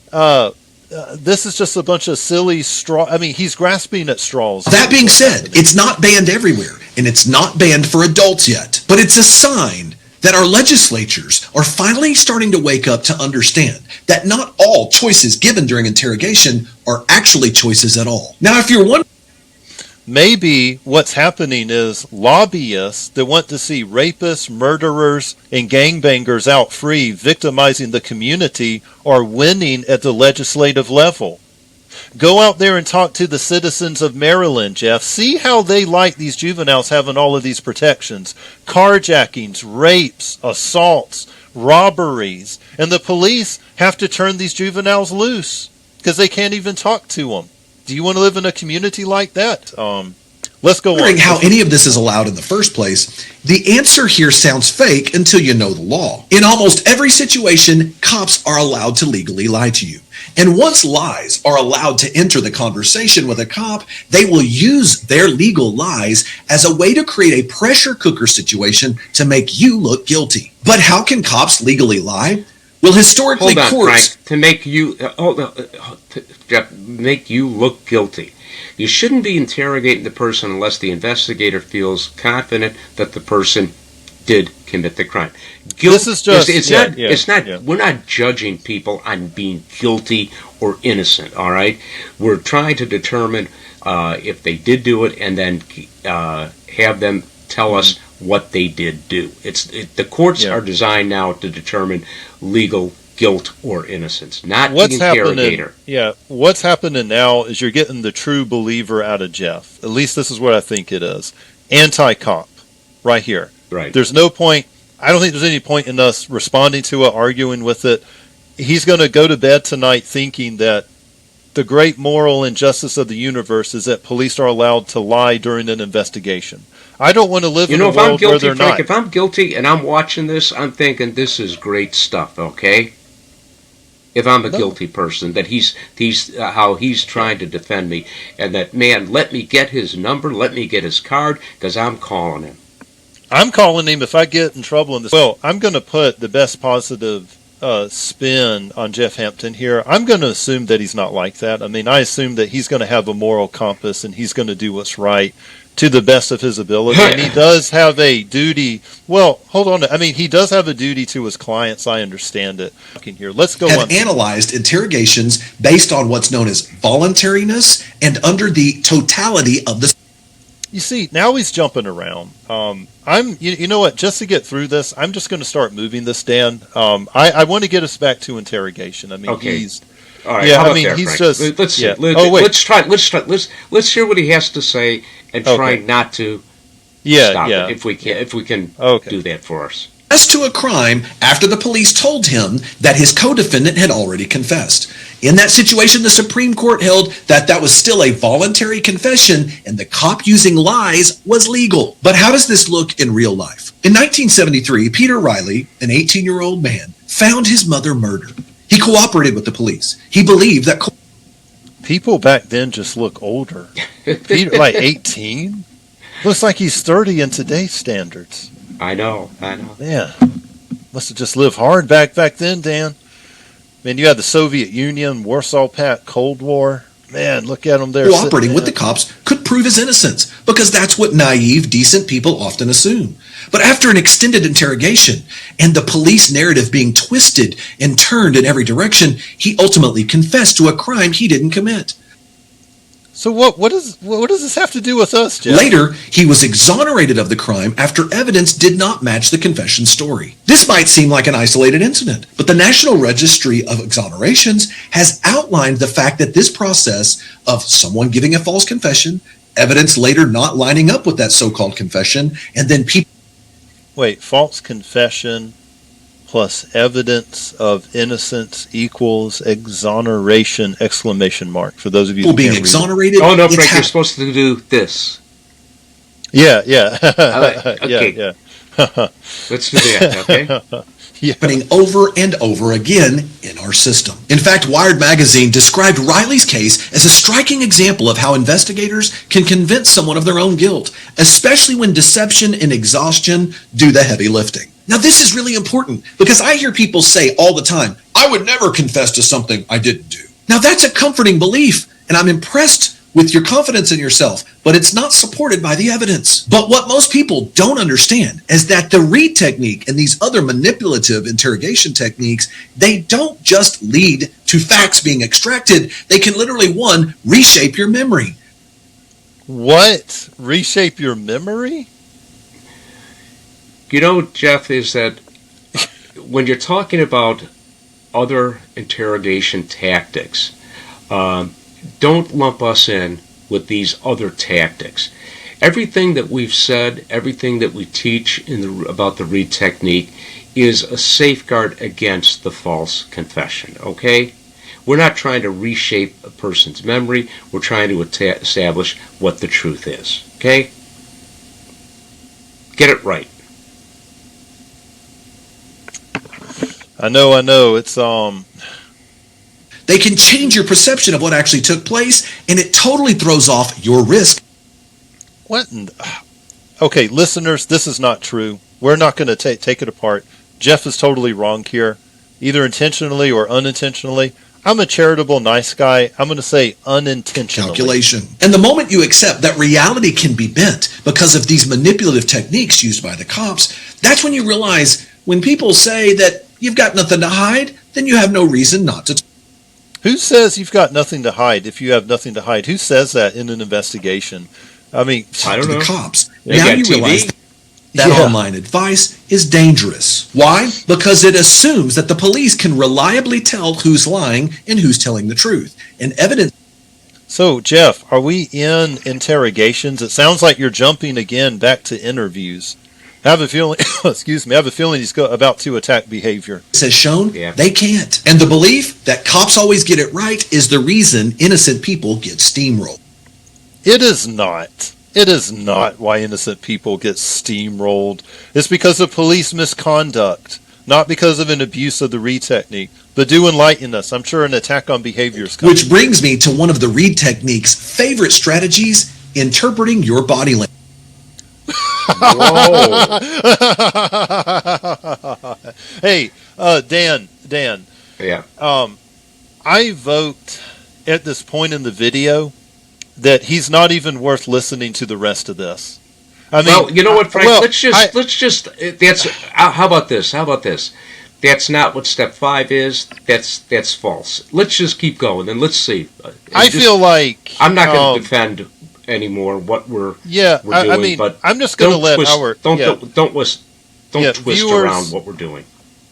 this is just a bunch of silly straw. I mean, he's grasping at straws. That being said, it's not banned everywhere, and it's not banned for adults yet. But it's a sign that our legislatures are finally starting to wake up to understand that not all choices given during interrogation are actually choices at all. Now, if you're wondering, maybe what's happening is lobbyists that want to see rapists, murderers, and gangbangers out free, victimizing the community, are winning at the legislative level. Go out there and talk to the citizens of Maryland, Jeff. See how they like these juveniles having all of these protections. Carjackings, rapes, assaults, robberies. And the police have to turn these juveniles loose because they can't even talk to them. Do you want to live in a community like that? Let's go on. How any of this is allowed in the first place, the answer here sounds fake until you know the law. In almost every situation, cops are allowed to legally lie to you. And once lies are allowed to enter the conversation with a cop, they will use their legal lies as a way to create a pressure cooker situation to make you look guilty. But how can cops legally lie? Well, historically, hold on, courts... Frank, to make you Jeff, make you look guilty. You shouldn't be interrogating the person unless the investigator feels confident that the person did commit the crime. This is just we're not judging people on being guilty or innocent, all right? We're trying to determine if they did do it and then have them tell us what they did do. The courts are designed now to determine legal guilt or innocence, not the interrogator. What's happening now is you're getting the true believer out of Jeff. At least this is what I think it is. Anti-cop, right here. Right. There's no point. I don't think there's any point in us responding to it, arguing with it. He's going to go to bed tonight thinking that the great moral injustice of the universe is that police are allowed to lie during an investigation. I don't want to live in a world where they're not. If I'm guilty and I'm watching this, I'm thinking this is great stuff, okay? If I'm a guilty person, that he's how he's trying to defend me, and that, man, let me get his number, let me get his card, because I'm calling him. I'm calling him if I get in trouble in this. Well, I'm going to put the best positive spin on Jeff Hampton here. I'm going to assume that he's not like that. I mean, I assume that he's going to have a moral compass and he's going to do what's right to the best of his ability. And he does have a duty. Well, hold on. I mean, he does have a duty to his clients. I understand it. Here, let's go on. Have analyzed interrogations based on what's known as voluntariness and under the totality of the. You see, now he's jumping around. You know what? Just to get through this, I'm just going to start moving this, Dan. I want to get us back to interrogation. I mean, okay. He's. All right. Yeah, How I mean, about he's Frank? just. Let's yeah. let's try. Let's hear what he has to say and try not to stop it if we can do that for us. As to a crime after the police told him that his co-defendant had already confessed. In that situation, the Supreme Court held that was still a voluntary confession and the cop using lies was legal. But how does this look in real life? In 1973, Peter Riley, an 18-year-old man, found his mother murdered. He cooperated with the police. He believed that... People back then just look older. Peter, like 18? Looks like he's 30 in today's standards. I know. Yeah. Must have just lived hard back then, Dan. Man, you had the Soviet Union, Warsaw Pact, Cold War. Man, look at them there. Cooperating with the cops could prove his innocence because that's what naive, decent people often assume. But after an extended interrogation and the police narrative being twisted and turned in every direction, he ultimately confessed to a crime he didn't commit. So what does this have to do with us, Jeff? Later, he was exonerated of the crime after evidence did not match the confession story. This might seem like an isolated incident, but the National Registry of Exonerations has outlined the fact that this process of someone giving a false confession, evidence later not lining up with that so-called confession, and then people... Wait, false confession plus evidence of innocence equals exoneration, exclamation mark. For those of you who being can't exonerated. Oh, no, Frank, you're supposed to do this. Yeah. Okay. Yeah. Let's do that, okay? Happening over and over again in our system. In fact, Wired magazine described Riley's case as a striking example of how investigators can convince someone of their own guilt, especially when deception and exhaustion do the heavy lifting. Now, this is really important because I hear people say all the time, I would never confess to something I didn't do. Now, that's a comforting belief, and I'm impressed with your confidence in yourself, but it's not supported by the evidence. But what most people don't understand is that the Reid technique and these other manipulative interrogation techniques, they don't just lead to facts being extracted. They can literally, one, reshape your memory. What? Reshape your memory? You know, Jeff, is that when you're talking about other interrogation tactics, don't lump us in with these other tactics. Everything that we've said, everything that we teach about the Reid technique is a safeguard against the false confession, okay? We're not trying to reshape a person's memory. We're trying to establish what the truth is, okay? Get it right. I know. It's They can change your perception of what actually took place, and it totally throws off your risk. What? Okay, listeners, this is not true. We're not going to take it apart. Jeff is totally wrong here, either intentionally or unintentionally. I'm a charitable, nice guy. I'm going to say unintentionally. Calculation. And the moment you accept that reality can be bent because of these manipulative techniques used by the cops, that's when you realize when people say that you've got nothing to hide, then you have no reason not to. Who says you've got nothing to hide if you have nothing to hide? Who says that in an investigation? I mean, I don't know. The cops. They Now got you TV. realize That online advice is dangerous. Why? Because it assumes that the police can reliably tell who's lying and who's telling the truth. And evidence. So, Jeff, are we in interrogations? It sounds like you're jumping again back to interviews. I have a feeling, excuse me, I have a feeling he's about to attack behavior. Has shown they can't. And the belief that cops always get it right is the reason innocent people get steamrolled. It is not. It is not why innocent people get steamrolled. It's because of police misconduct, not because of an abuse of the Reid technique. But do enlighten us. I'm sure an attack on behavior is coming. Which brings me to one of the Reid technique's favorite strategies, interpreting your body language. Whoa. Hey, Dan. Yeah. I vote at this point in the video that he's not even worth listening to the rest of this. I mean, well, you know what, Frank? Let's just. How about this? That's not what step 5 is. That's false. Let's just keep going and let's see. I feel like I'm not going to defend anymore what we're doing. I mean, but I'm just going to let don't twist viewers, around what we're doing.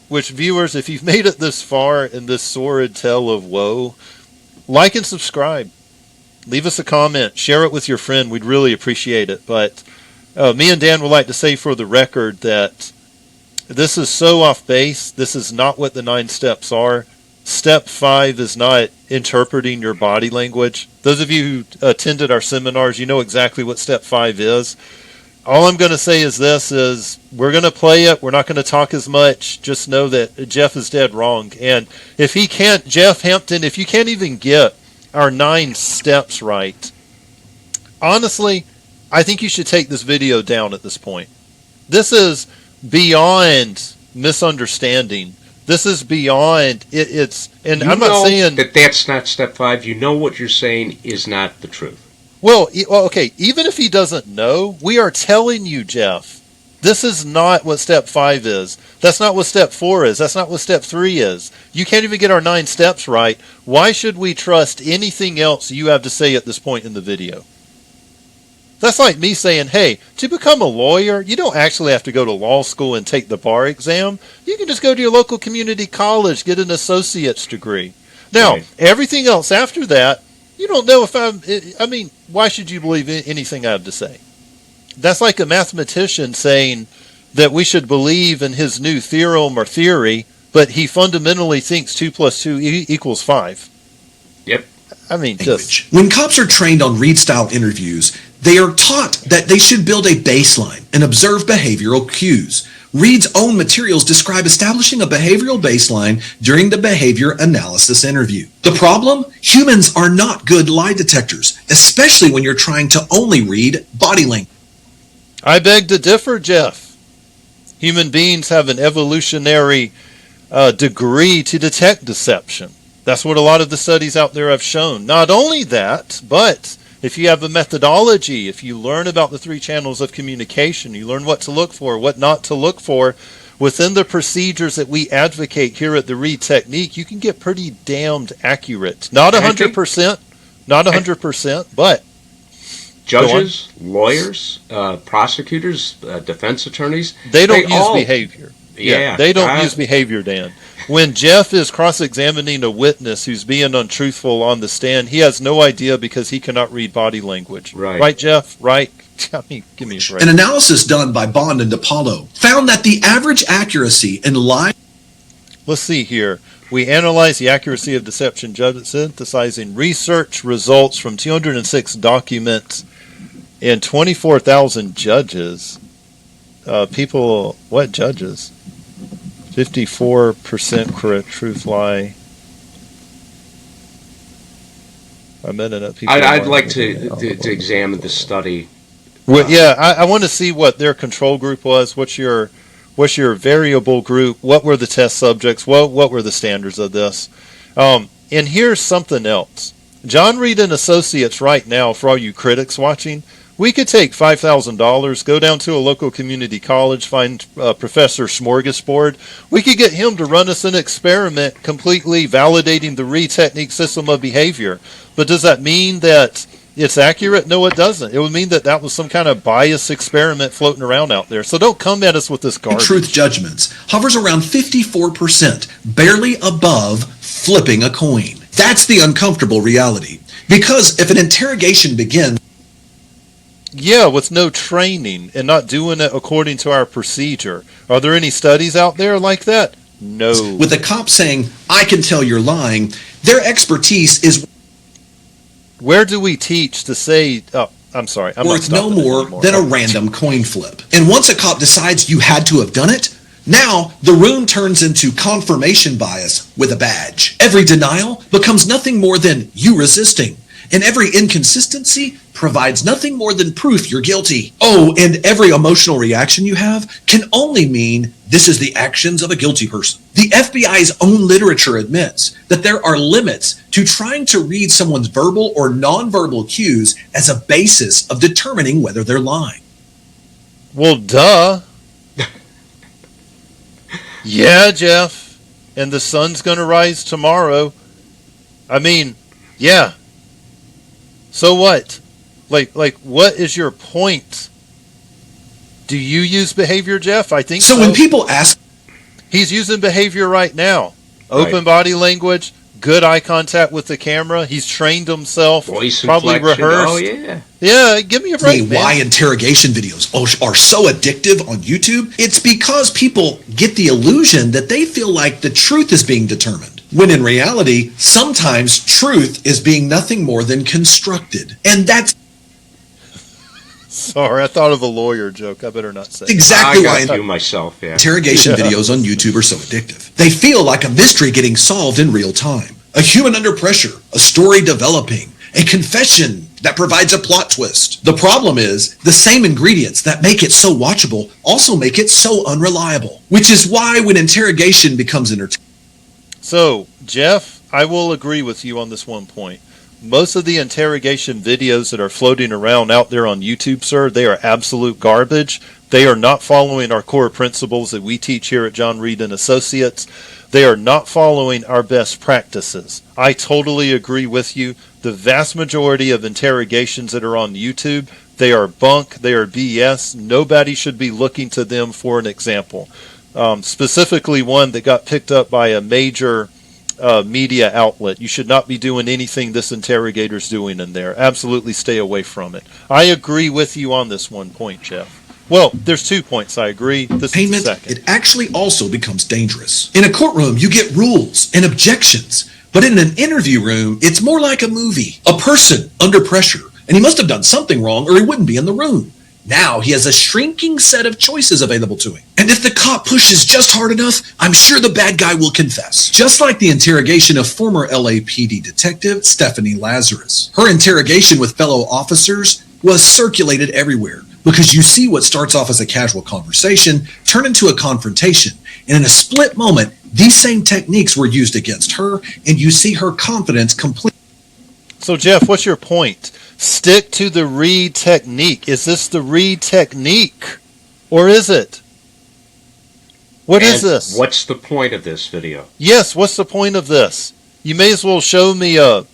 Which viewers, if you've made it this far in this sordid tale of woe, like and subscribe. Leave us a comment. Share it with your friend. We'd really appreciate it. But me and Dan would like to say for the record that this is so off base. This is not what the 9 steps are. Step 5 is not interpreting your body language. Those of you who attended our seminars, you know exactly what step 5 is. All I'm going to say is this, is we're going to play it. We're not going to talk as much. Just know that Jeff is dead wrong. And if he can't, Jeff Hampton, if you can't even get our 9 steps right, honestly, I think you should take this video down at this point. This is beyond misunderstanding. This is beyond and I'm not saying that's not step 5. You know what you're saying is not the truth. Well, okay, even if he doesn't know, we are telling you, Jeff, this is not what step 5 is. That's not what step 4 is. That's not what step 3 is. You can't even get our 9 steps right. Why should we trust anything else you have to say at this point in the video? That's like me saying, hey, to become a lawyer, you don't actually have to go to law school and take the bar exam. You can just go to your local community college, get an associate's degree. Now, everything else after that, you don't know if I mean, why should you believe anything I have to say? That's like a mathematician saying that we should believe in his new theorem or theory, but he fundamentally thinks 2 + 2 equals 5. Yep. I mean, just when cops are trained on Reid-style interviews, they are taught that they should build a baseline and observe behavioral cues. Reid's own materials describe establishing a behavioral baseline during the behavior analysis interview. The problem? Humans are not good lie detectors, especially when you're trying to only read body language. I beg to differ, Jeff. Human beings have an evolutionary degree to detect deception. That's what a lot of the studies out there have shown. Not only that, but if you have a methodology, if you learn about the 3 channels of communication, you learn what to look for, what not to look for, within the procedures that we advocate here at the Reid Technique, you can get pretty damned accurate. Not 100%, not 100%, but judges, lawyers, prosecutors, defense attorneys, they don't use behavior. Yeah, they don't use behavior, Dan. When Jeff is cross-examining a witness who's being untruthful on the stand, he has no idea because he cannot read body language. Right, Jeff? Right? I mean, give me a break. An analysis done by Bond and DiPaolo found that the average accuracy in lie... Let's see here. We analyzed the accuracy of deception judgment, synthesizing research results from 206 documents and 24,000 judges. What judges? 54% correct truth lie. I'd like to examine the study. Well, I want to see what their control group was. What's your variable group? What were the test subjects? What were the standards of this? And here's something else. John Reid and Associates right now, for all you critics watching, we could take $5,000, go down to a local community college, find Professor Smorgasbord. We could get him to run us an experiment completely validating the Reid Technique system of behavior. But does that mean that it's accurate? No, it doesn't. It would mean that that was some kind of bias experiment floating around out there. So don't come at us with this garbage. Truth judgments hovers around 54%, barely above flipping a coin. That's the uncomfortable reality. Because if an interrogation begins, yeah, with no training and not doing it according to our procedure. Are there any studies out there like that? No. with a cop saying, "I can tell you're lying," their expertise is Where do we teach to say, oh, I'm sorry, I'm not worth no stopping it more anymore. than a random coin flip. And once a cop decides you had to have done it, now the room turns into confirmation bias with a badge. Every denial becomes nothing more than you resisting. And every inconsistency provides nothing more than proof you're guilty. Oh, and every emotional reaction you have can only mean this is the actions of a guilty person. The FBI's own literature admits that there are limits to trying to read someone's verbal or nonverbal cues as a basis of determining whether they're lying. Well, duh. Yeah, Jeff. And the sun's going to rise tomorrow. I mean, yeah. So what? Like, what is your point? Do you use behavior, Jeff? I think so. So when people ask, He's using behavior right now. Open Right. body language, good eye contact with the camera. He's trained himself, Voice probably inflection. rehearsed. Oh, yeah. Yeah, give me a break, me man. why interrogation videos are so addictive on YouTube, it's because people get the illusion that they feel like the truth is being determined. When in reality, sometimes truth is being nothing more than constructed. And that's Sorry, I thought of a lawyer joke. I better not say. exactly I why got you myself, yeah. interrogation videos on YouTube are so addictive. They feel like a mystery getting solved in real time. A human under pressure, a story developing, a confession that provides a plot twist. The problem is, the same ingredients that make it so watchable also make it so unreliable. Which is why when interrogation becomes entertaining, So, Jeff, I will agree with you on this one point. Most of the interrogation videos that are floating around out there on YouTube, sir, they are absolute garbage. They are not following our core principles that we teach here at John Reid and Associates. They are not following our best practices. I totally agree with you. The vast majority of interrogations that are on YouTube, they are bunk, they are BS. Nobody should be looking to them for an example. Specifically one that got picked up by a major media outlet. You should not be doing anything this interrogator's doing in there. Absolutely stay away from it. I agree with you on this one point, Jeff. Well, there's 2 points I agree. This is the second. it actually also becomes dangerous. In a courtroom, you get rules and objections. But in an interview room, it's more like a movie. A person under pressure, and he must have done something wrong or he wouldn't be in the room. Now he has a shrinking set of choices available to him. And if the cop pushes just hard enough, I'm sure the bad guy will confess. Just like the interrogation of former LAPD detective Stephanie Lazarus. Her interrogation with fellow officers was circulated everywhere because you see what starts off as a casual conversation turn into a confrontation. And in a split moment, these same techniques were used against her, and you see her confidence completely. So, Jeff, what's your point? Stick to the Reid technique. Is this the Reid technique? Or is it? What is this? What's the point of this video? Yes, what's the point of this? You may as well show me a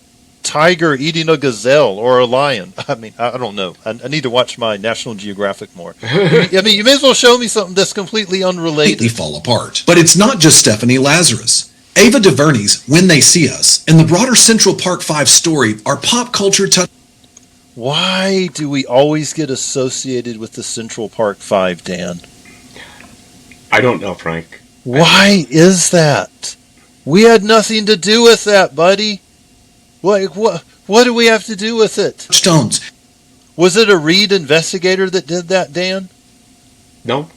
tiger eating a gazelle or a lion. I mean, I don't know. I need to watch my National Geographic more. I mean, you may as well show me something that's completely unrelated. Fall apart. But it's not just Stephanie Lazarus. Ava DuVernay's When They See Us and the broader Central Park 5 story are pop culture touch. Why do we always get associated with the Central Park 5, Dan? I don't know, Frank. Why is that? We had nothing to do with that, buddy. Like, what do we have to do with it? Stones. Was it a Reid investigator that did that, Dan? No?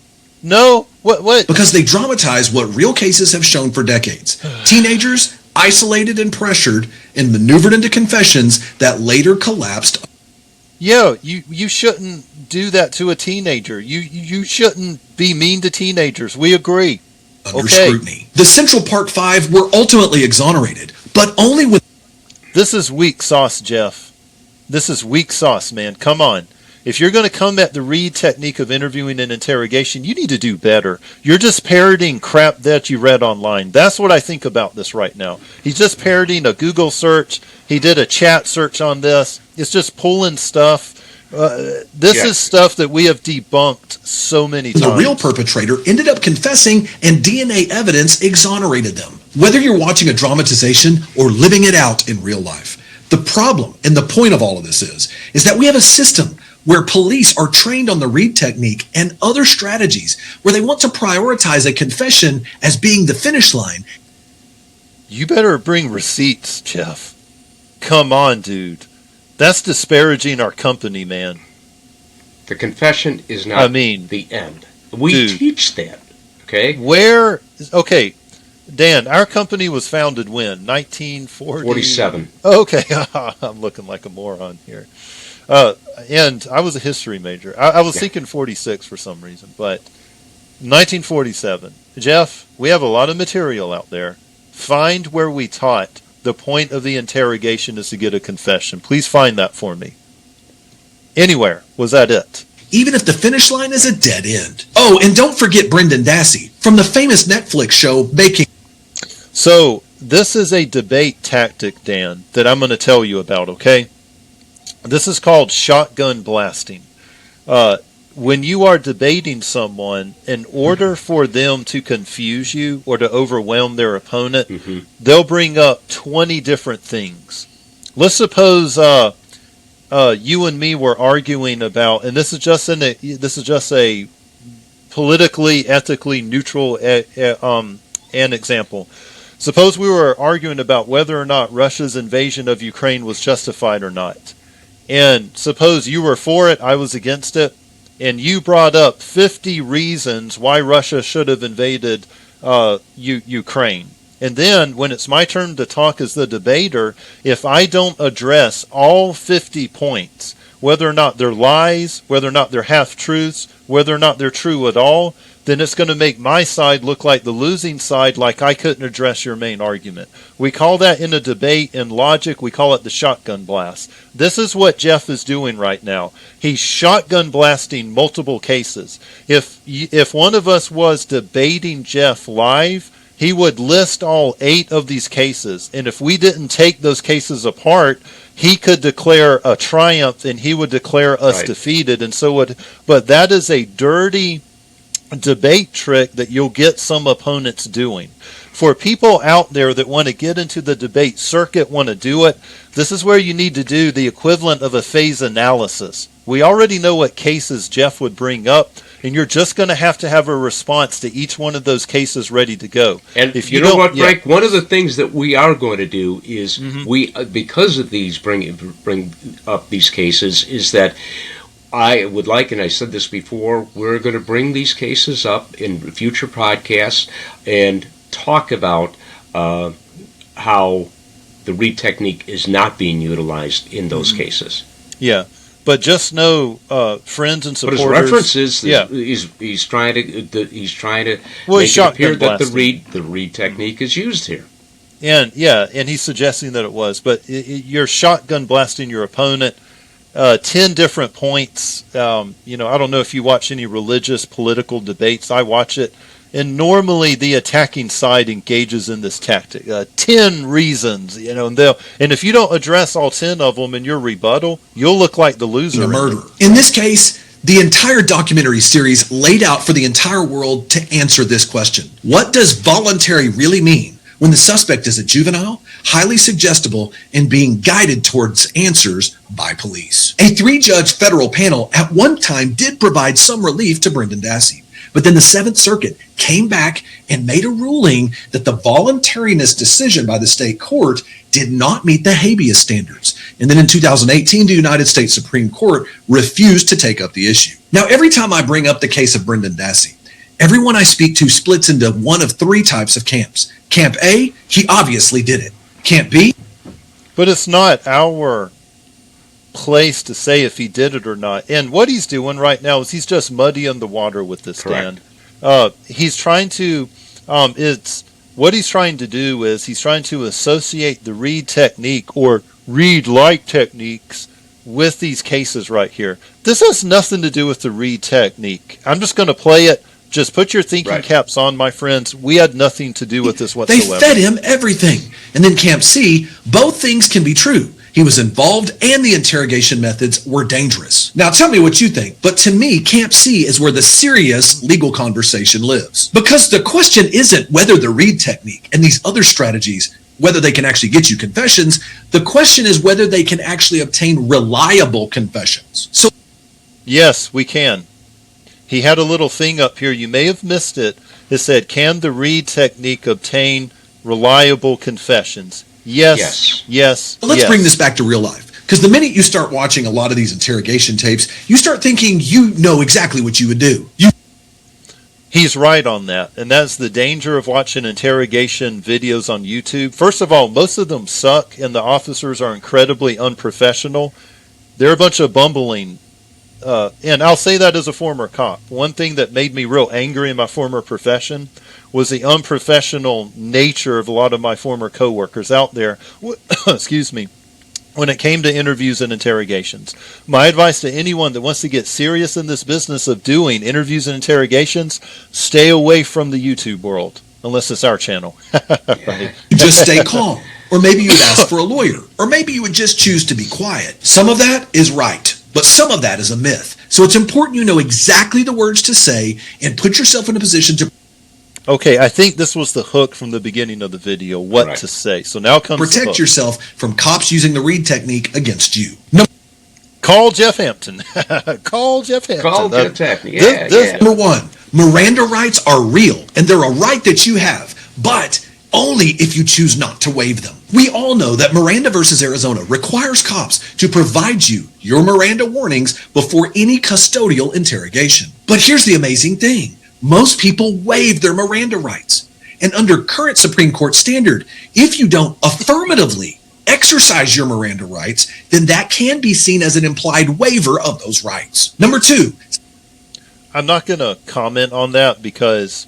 No? What? Because they dramatize what real cases have shown for decades. Teenagers isolated and pressured and maneuvered into confessions that later collapsed. Yeah, you shouldn't do that to a teenager. You shouldn't be mean to teenagers. We agree. Under scrutiny. The Central Park 5 were ultimately exonerated, but only with. This is weak sauce, Jeff. This is weak sauce, man. Come on. If you're going to come at the Reid technique of interviewing and interrogation, you need to do better. You're just parroting crap that you read online. That's what I think about this right now. He's just parroting a Google search. He did a chat search on this. It's just pulling stuff. This is stuff that we have debunked so many times. The real perpetrator ended up confessing, and DNA evidence exonerated them. Whether you're watching a dramatization or living it out in real life, the problem and the point of all of this is that we have a system where police are trained on the Reid technique and other strategies where they want to prioritize a confession as being the finish line. You better bring receipts, Jeff. Come on, dude. That's disparaging our company, man. The confession is not the end. We teach that, okay? Okay, Dan, our company was founded when? 1947. Okay, I'm looking like a moron here. And I was a history major. I was thinking 46 for some reason, but 1947. Jeff, we have a lot of material out there. Find where we taught the point of the interrogation is to get a confession. Please find that for me. Anywhere. Was that it? Even if the finish line is a dead end. Oh, and don't forget Brendan Dassey from the famous Netflix show Making. So, this is a debate tactic, Dan, that I'm going to tell you about, okay? This is called shotgun blasting. When you are debating someone, in order for them to confuse you or to overwhelm their opponent, they'll bring up 20 different things. Let's suppose you and me were arguing about, and this is just a politically, ethically neutral an example. Suppose we were arguing about whether or not Russia's invasion of Ukraine was justified or not. And suppose you were for it, I was against it, and you brought up 50 reasons why Russia should have invaded Ukraine. And then, when it's my turn to talk as the debater, if I don't address all 50 points, whether or not they're lies, whether or not they're half-truths, whether or not they're true at all, then it's going to make my side look like the losing side, like I couldn't address your main argument. We call that in a debate, in logic, we call it the shotgun blast. This is what Jeff is doing right now. He's shotgun blasting multiple cases. If one of us was debating Jeff live, he would list all 8 of these cases. And if we didn't take those cases apart, he could declare a triumph and he would declare us defeated. And so but that is a dirty debate trick that you'll get some opponents doing. For people out there that want to get into the debate circuit, want to do it, this is where you need to do the equivalent of a phase analysis. We already know what cases Jeff would bring up, and you're just going to have a response to each one of those cases ready to go. And if you know what, Frank, one of the things that we are going to do is we, because of these bring up these cases, is that I would like, and I said this before, we're going to bring these cases up in future podcasts and talk about how the Reid technique is not being utilized in those cases. Yeah, but just know, friends and supporters. But his references, he's trying to make it appear that the Reid technique is used here. And he's suggesting that it was, but you're shotgun blasting your opponent. 10 different points. I don't know if you watch any religious political debates. I watch it, and normally the attacking side engages in this tactic. 10 reasons, and if you don't address all 10 of them in your rebuttal, you'll look like the loser. A murderer. In this case, the entire documentary series laid out for the entire world to answer this question. What does voluntary really mean when the suspect is a juvenile, highly suggestible, and being guided towards answers by police? A 3-judge federal panel at one time did provide some relief to Brendan Dassey, but then the 7th Circuit came back and made a ruling that the voluntariness decision by the state court did not meet the habeas standards. And then in 2018, the United States Supreme Court refused to take up the issue. Now, every time I bring up the case of Brendan Dassey, everyone I speak to splits into one of 3 types of camps. Camp A, he obviously did it. Camp B? But it's not our place to say if he did it or not. And what he's doing right now is he's just muddying the water with this, Dan. He's trying to, what he's trying to do is he's trying to associate the Reid technique or Reid-like techniques with these cases right here. This has nothing to do with the Reid technique. I'm just going to play it. Just put your thinking caps on, my friends. We had nothing to do with this whatsoever. They fed him everything. And then Camp C, both things can be true. he was involved, and the interrogation methods were dangerous. Now tell me what you think, but to me, Camp C is where the serious legal conversation lives. Because the question isn't whether the Reid technique and these other strategies, whether they can actually get you confessions, the question is whether they can actually obtain reliable confessions. So Yes, we can. He had a little thing up here, you may have missed it. It said, can the Reid technique obtain reliable confessions? Yes. Let's bring this back to real life. Because the minute you start watching a lot of these interrogation tapes, you start thinking you know exactly what you would do. He's right on that. And that's the danger of watching interrogation videos on YouTube. First of all, most of them suck and the officers are incredibly unprofessional. They're a bunch of bumbling. And I'll say that as a former cop. One thing that made me real angry in my former profession was the unprofessional nature of a lot of my former coworkers out there. Excuse me. When it came to interviews and interrogations. My advice to anyone that wants to get serious in this business of doing interviews and interrogations, stay away from the YouTube world, unless it's our channel. Right. Just stay calm. Or maybe you'd ask for a lawyer. Or maybe you would just choose to be quiet. Some of that is right, but some of that is a myth. So it's important you know exactly the words to say and put yourself in a position to Okay, I think this was the hook from the beginning of the video, what to say. So now comes the protect hook. yourself from cops using the Reid technique against you. Call Jeff Hampton. Call Jeff Hampton. Call Jeff Hampton. Number one, Miranda rights are real, and they're a right that you have, but only if you choose not to waive them. We all know that Miranda versus Arizona requires cops to provide you your Miranda warnings before any custodial interrogation. But here's the amazing thing. Most people waive their Miranda rights. And under current Supreme Court standard, if you don't affirmatively exercise your Miranda rights, then that can be seen as an implied waiver of those rights. Number two. I'm not going to comment on that because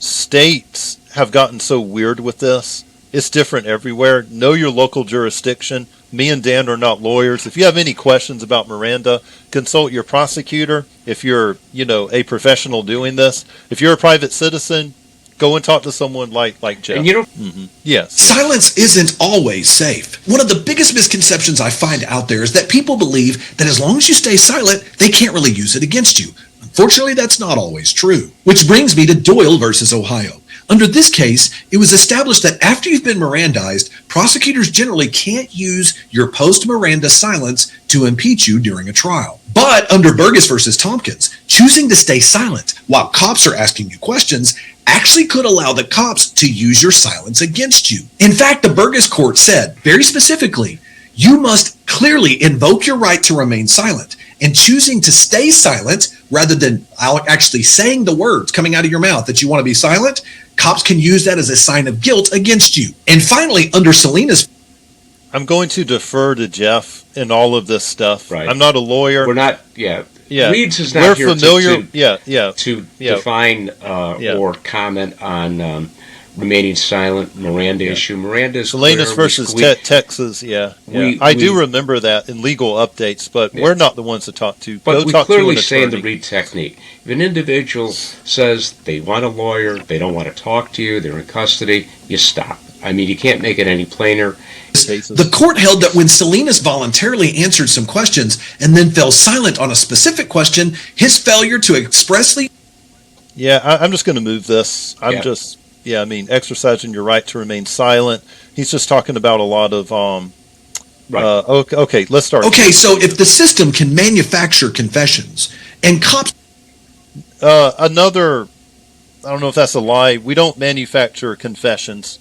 states have gotten so weird with this. It's different everywhere. Know your local jurisdiction. Me and Dan are not lawyers. If you have any questions about Miranda, consult your prosecutor. If you're, a professional doing this, if you're a private citizen, go and talk to someone like Jeff. And Yes. Silence isn't always safe. One of the biggest misconceptions I find out there is that people believe that as long as you stay silent, they can't really use it against you. Unfortunately, that's not always true. Which brings me to Doyle versus Ohio. Under this case, it was established that after you've been Mirandized, prosecutors generally can't use your post-Miranda silence to impeach you during a trial. But under Burgess versus Tompkins, choosing to stay silent while cops are asking you questions actually could allow the cops to use your silence against you. In fact, the Burgess court said, very specifically, you must clearly invoke your right to remain silent. And choosing to stay silent rather than actually saying the words coming out of your mouth that you want to be silent, cops can use that as a sign of guilt against you. And finally, under Salinas, I'm going to defer to Jeff in all of this stuff. Right. I'm not a lawyer. We're not, Reid's is not We're here familiar. to define or comment on remaining silent, Miranda issue. Miranda is Salinas clear. versus Texas, I do remember that in legal updates, but we're not the ones to talk to. But Go we talk clearly to say in the attorney. Reid technique, if an individual says they want a lawyer, they don't want to talk to you, they're in custody, you stop. I mean, you can't make it any plainer. the court held that when Salinas voluntarily answered some questions and then fell silent on a specific question, his failure to expressly... I'm just going to move this. Exercising your right to remain silent. He's just talking about a lot of... Okay, let's start. Okay, so if the system can manufacture confessions and cops... I don't know if that's a lie. We don't manufacture confessions.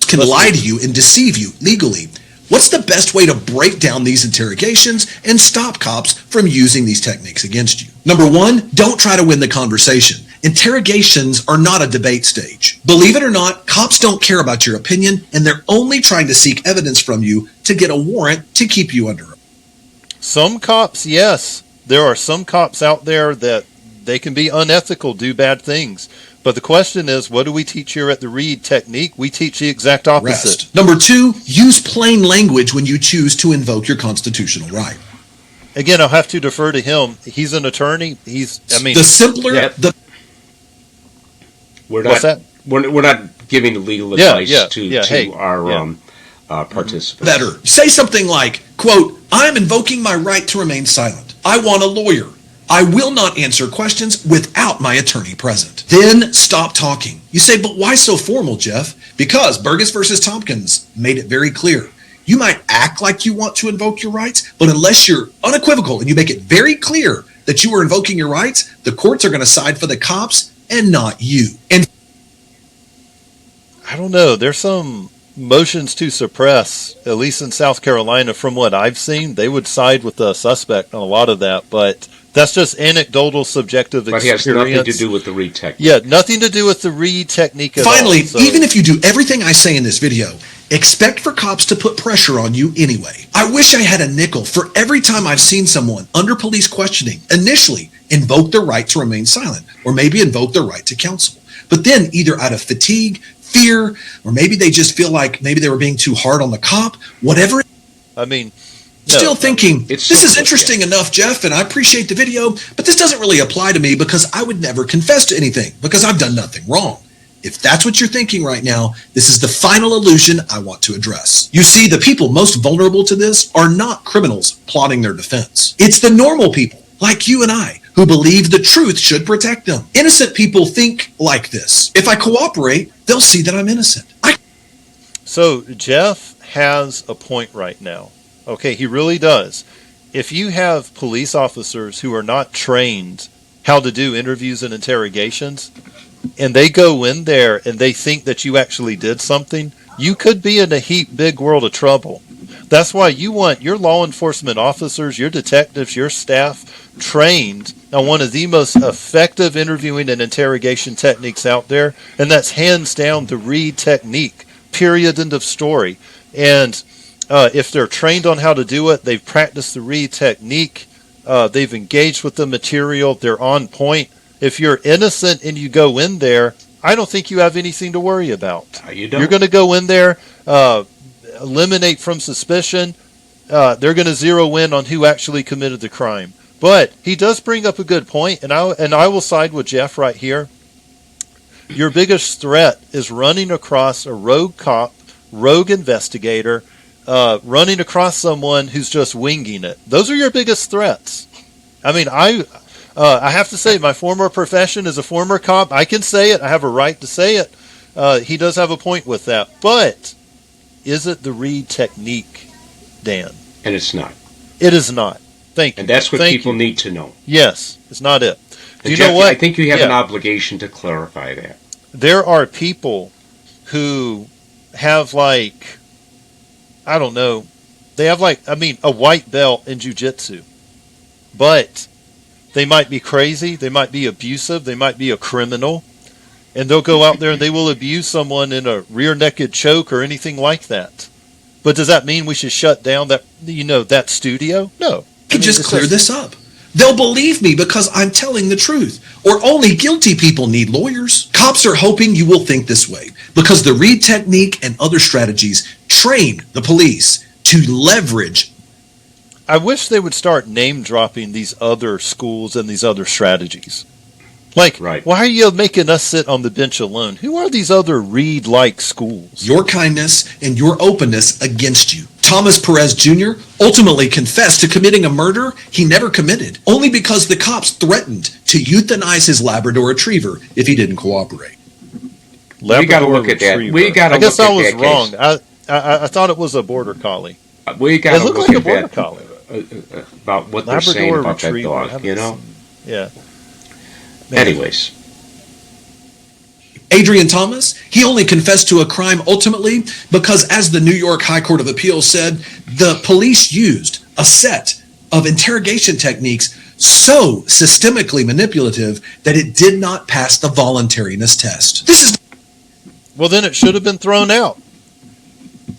Can lie to you and deceive you legally. What's the best way to break down these interrogations and stop cops from using these techniques against you? Number one, don't try to win the conversation. Interrogations are not a debate stage. Believe it or not, cops don't care about your opinion, and they're only trying to seek evidence from you to get a warrant to keep you under. Some cops, yes. There are some cops out there that they can be unethical, do bad things. But the question is, what do we teach here at the Reid Technique? We teach the exact opposite. Rest. Number two, use plain language when you choose to invoke your constitutional right. Again, I'll have to defer to him. He's an attorney. The simpler, the... We're not giving legal advice to our participants. Better. Say something like, quote, I'm invoking my right to remain silent. I want a lawyer. I will not answer questions without my attorney present. Then stop talking. You say, but why so formal, Jeff? Because Burgess versus Tompkins made it very clear. You might act like you want to invoke your rights, but unless you're unequivocal and you make it very clear that you are invoking your rights, the courts are going to side for the cops and not you. And I don't know. There's some motions to suppress, at least in South Carolina, from what I've seen. They would side with the suspect on a lot of that, but that's just anecdotal, subjective experience. But it has nothing to do with the Reid technique. Yeah, nothing to do with the Reid technique at finally, all. So, even if you do everything I say in this video, expect for cops to put pressure on you anyway. I wish I had a nickel for every time I've seen someone under police questioning initially invoke their right to remain silent, or maybe invoke their right to counsel. But then either out of fatigue, fear, or maybe they just feel like maybe they were being too hard on the cop, whatever. I mean, Still thinking, this is simple, interesting enough, Jeff, and I appreciate the video, but this doesn't really apply to me because I would never confess to anything because I've done nothing wrong. If that's what you're thinking right now, this is the final illusion I want to address. You see, the people most vulnerable to this are not criminals plotting their defense. It's the normal people, like you and I, who believe the truth should protect them. Innocent people think like this. If I cooperate, they'll see that I'm innocent. So Jeff has a point right now. Okay, he really does. If you have police officers who are not trained how to do interviews and interrogations, and they go in there and they think that you actually did something, you could be in a big world of trouble. That's why you want your law enforcement officers, your detectives, your staff trained on one of the most effective interviewing and interrogation techniques out there, and that's hands down the Reid technique, period, end of story. And if they're trained on how to do it, they've practiced the Reid technique, they've engaged with the material, they're on point. If you're innocent and you go in there, I don't think you have anything to worry about. You don't. You're going to go in there, eliminate from suspicion. They're going to zero in on who actually committed the crime. But he does bring up a good point, and I will side with Jeff right here. Your biggest threat is running across a rogue cop, rogue investigator, running across someone who's just winging it. Those are your biggest threats. I mean, I have to say, my former profession as a former cop, I can say it. I have a right to say it. He does have a point with that. But is it the Reid technique, Dan? And it's not. It is not. Thank you. And that's what people need to know. Yes, it's not it. Do you Jeff, know what? I think you have an obligation to clarify that. There are people who have like, I don't know, they have like, I mean, a white belt in jiu-jitsu, but they might be crazy, they might be abusive, they might be a criminal, and they'll go out there and they will abuse someone in a rear naked choke or anything like that. But does that mean we should shut down that, that studio? No. I just clear this up. They'll believe me because I'm telling the truth. Or only guilty people need lawyers. Cops are hoping you will think this way because the Reid technique and other strategies train the police to leverage. I wish they would start name dropping these other schools and these other strategies. Like, right. Why are you making us sit on the bench alone? Who are these other Reid-like schools? Your kindness and your openness against you. Thomas Perez Jr. ultimately confessed to committing a murder he never committed, only because the cops threatened to euthanize his Labrador retriever if he didn't cooperate. We got to look at that. I guess I was wrong. I thought it was a border collie. We got to look like at a border that collie. About what they're Labrador saying about retriever, that dog. Yeah. Anyways. Adrian Thomas, he only confessed to a crime ultimately because, as the New York High Court of Appeals said, the police used a set of interrogation techniques so systemically manipulative that it did not pass the voluntariness test. Well, then it should have been thrown out.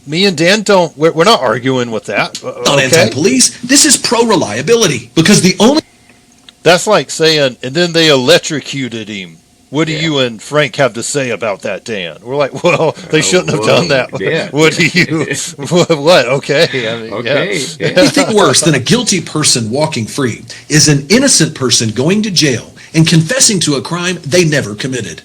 Me and Dan we're not arguing with that. Not anti-police. This is pro-reliability because the only... That's like saying, and then they electrocuted him. What do you and Frank have to say about that, Dan? We're like, well, they shouldn't have done that. Yeah. What do you, what? Okay. I mean, okay. Yeah. Anything worse than a guilty person walking free is an innocent person going to jail and confessing to a crime they never committed.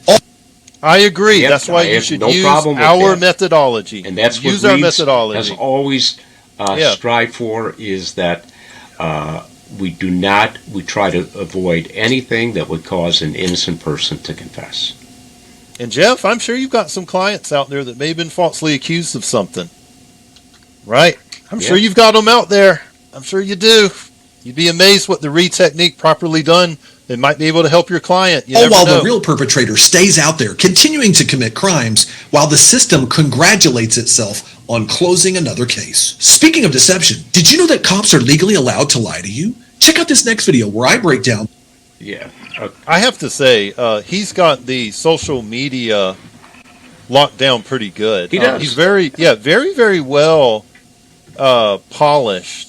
I agree. Yep, That's why I you have should no use problem with our that. methodology. And that's what use our Reid methodology. has always Yeah. strived for, is that we try to avoid anything that would cause an innocent person to confess. And Jeff, I'm sure you've got some clients out there that may have been falsely accused of something. Right? I'm sure you've got them out there. I'm sure you do. You'd be amazed what the Reid technique properly done, it might be able to help your client. You never while know. the real perpetrator stays out there continuing to commit crimes while the system congratulates itself on closing another case. Speaking of deception, did you know that cops are legally allowed to lie to you? Check out this next video where I break down. Yeah. I have to say, he's got the social media locked down pretty good. He does. He's very, very well polished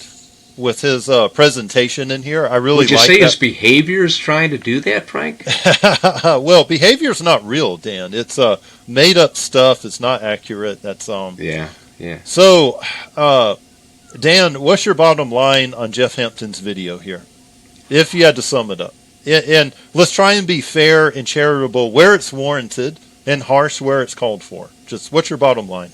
with his presentation in here. I really Would you like say that. his behavior is trying to do that, Frank? Well, behavior's not real, Dan. It's made up stuff. It's not accurate. That's Yeah. So, Dan, what's your bottom line on Jeff Hampton's video here? If you had to sum it up. And let's try and be fair and charitable where it's warranted and harsh where it's called for. Just what's your bottom line?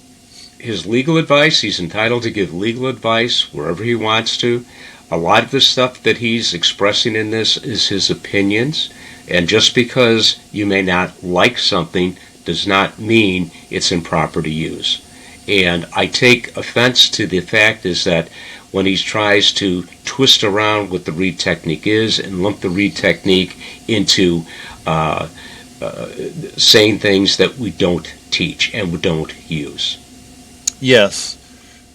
His legal advice, he's entitled to give legal advice wherever he wants to. A lot of the stuff that he's expressing in this is his opinions. And just because you may not like something does not mean it's improper to use. And I take offense to the fact is that when he tries to twist around what the Reid technique is and lump the Reid technique into saying things that we don't teach and we don't use. Yes.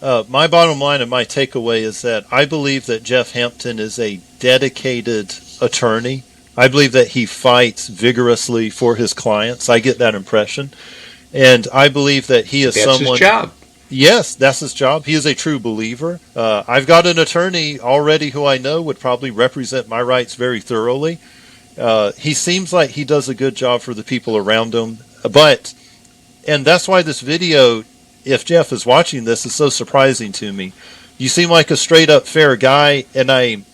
My bottom line and my takeaway is that I believe that Jeff Hampton is a dedicated attorney. I believe that he fights vigorously for his clients. I get that impression. And I believe that he is That's someone... his job. Yes, that's his job. He is a true believer. I've got an attorney already who I know would probably represent my rights very thoroughly. He seems like he does a good job for the people around him. And that's why this video, if Jeff is watching this, is so surprising to me. You seem like a straight up fair guy, and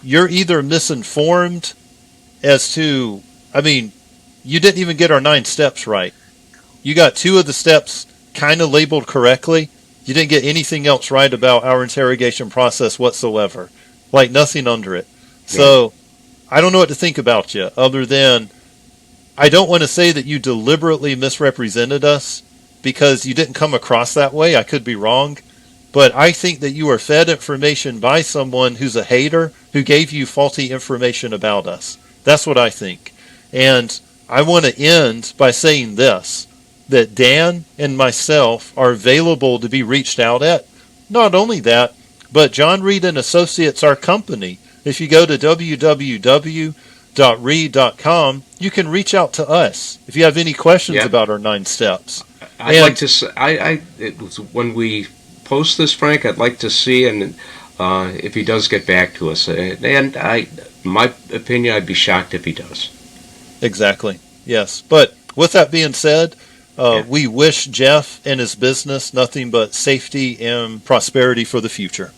you're either misinformed as to, you didn't even get our 9 steps right. You got 2 of the steps kind of labeled correctly. You didn't get anything else right about our interrogation process whatsoever. Like nothing under it. So I don't know what to think about you other than I don't want to say that you deliberately misrepresented us because you didn't come across that way. I could be wrong. But I think that you were fed information by someone who's a hater who gave you faulty information about us. That's what I think. And I want to end by saying this, that Dan and myself are available to be reached out at. Not only that, but John Reid and Associates, our company. If you go to www.reid.com, you can reach out to us if you have any questions about our 9 steps. I'd like to say, when we post this, Frank, I'd like to see if he does get back to us. And my opinion, I'd be shocked if he does. Exactly. Yes. But with that being said, we wish Jeff and his business nothing but safety and prosperity for the future.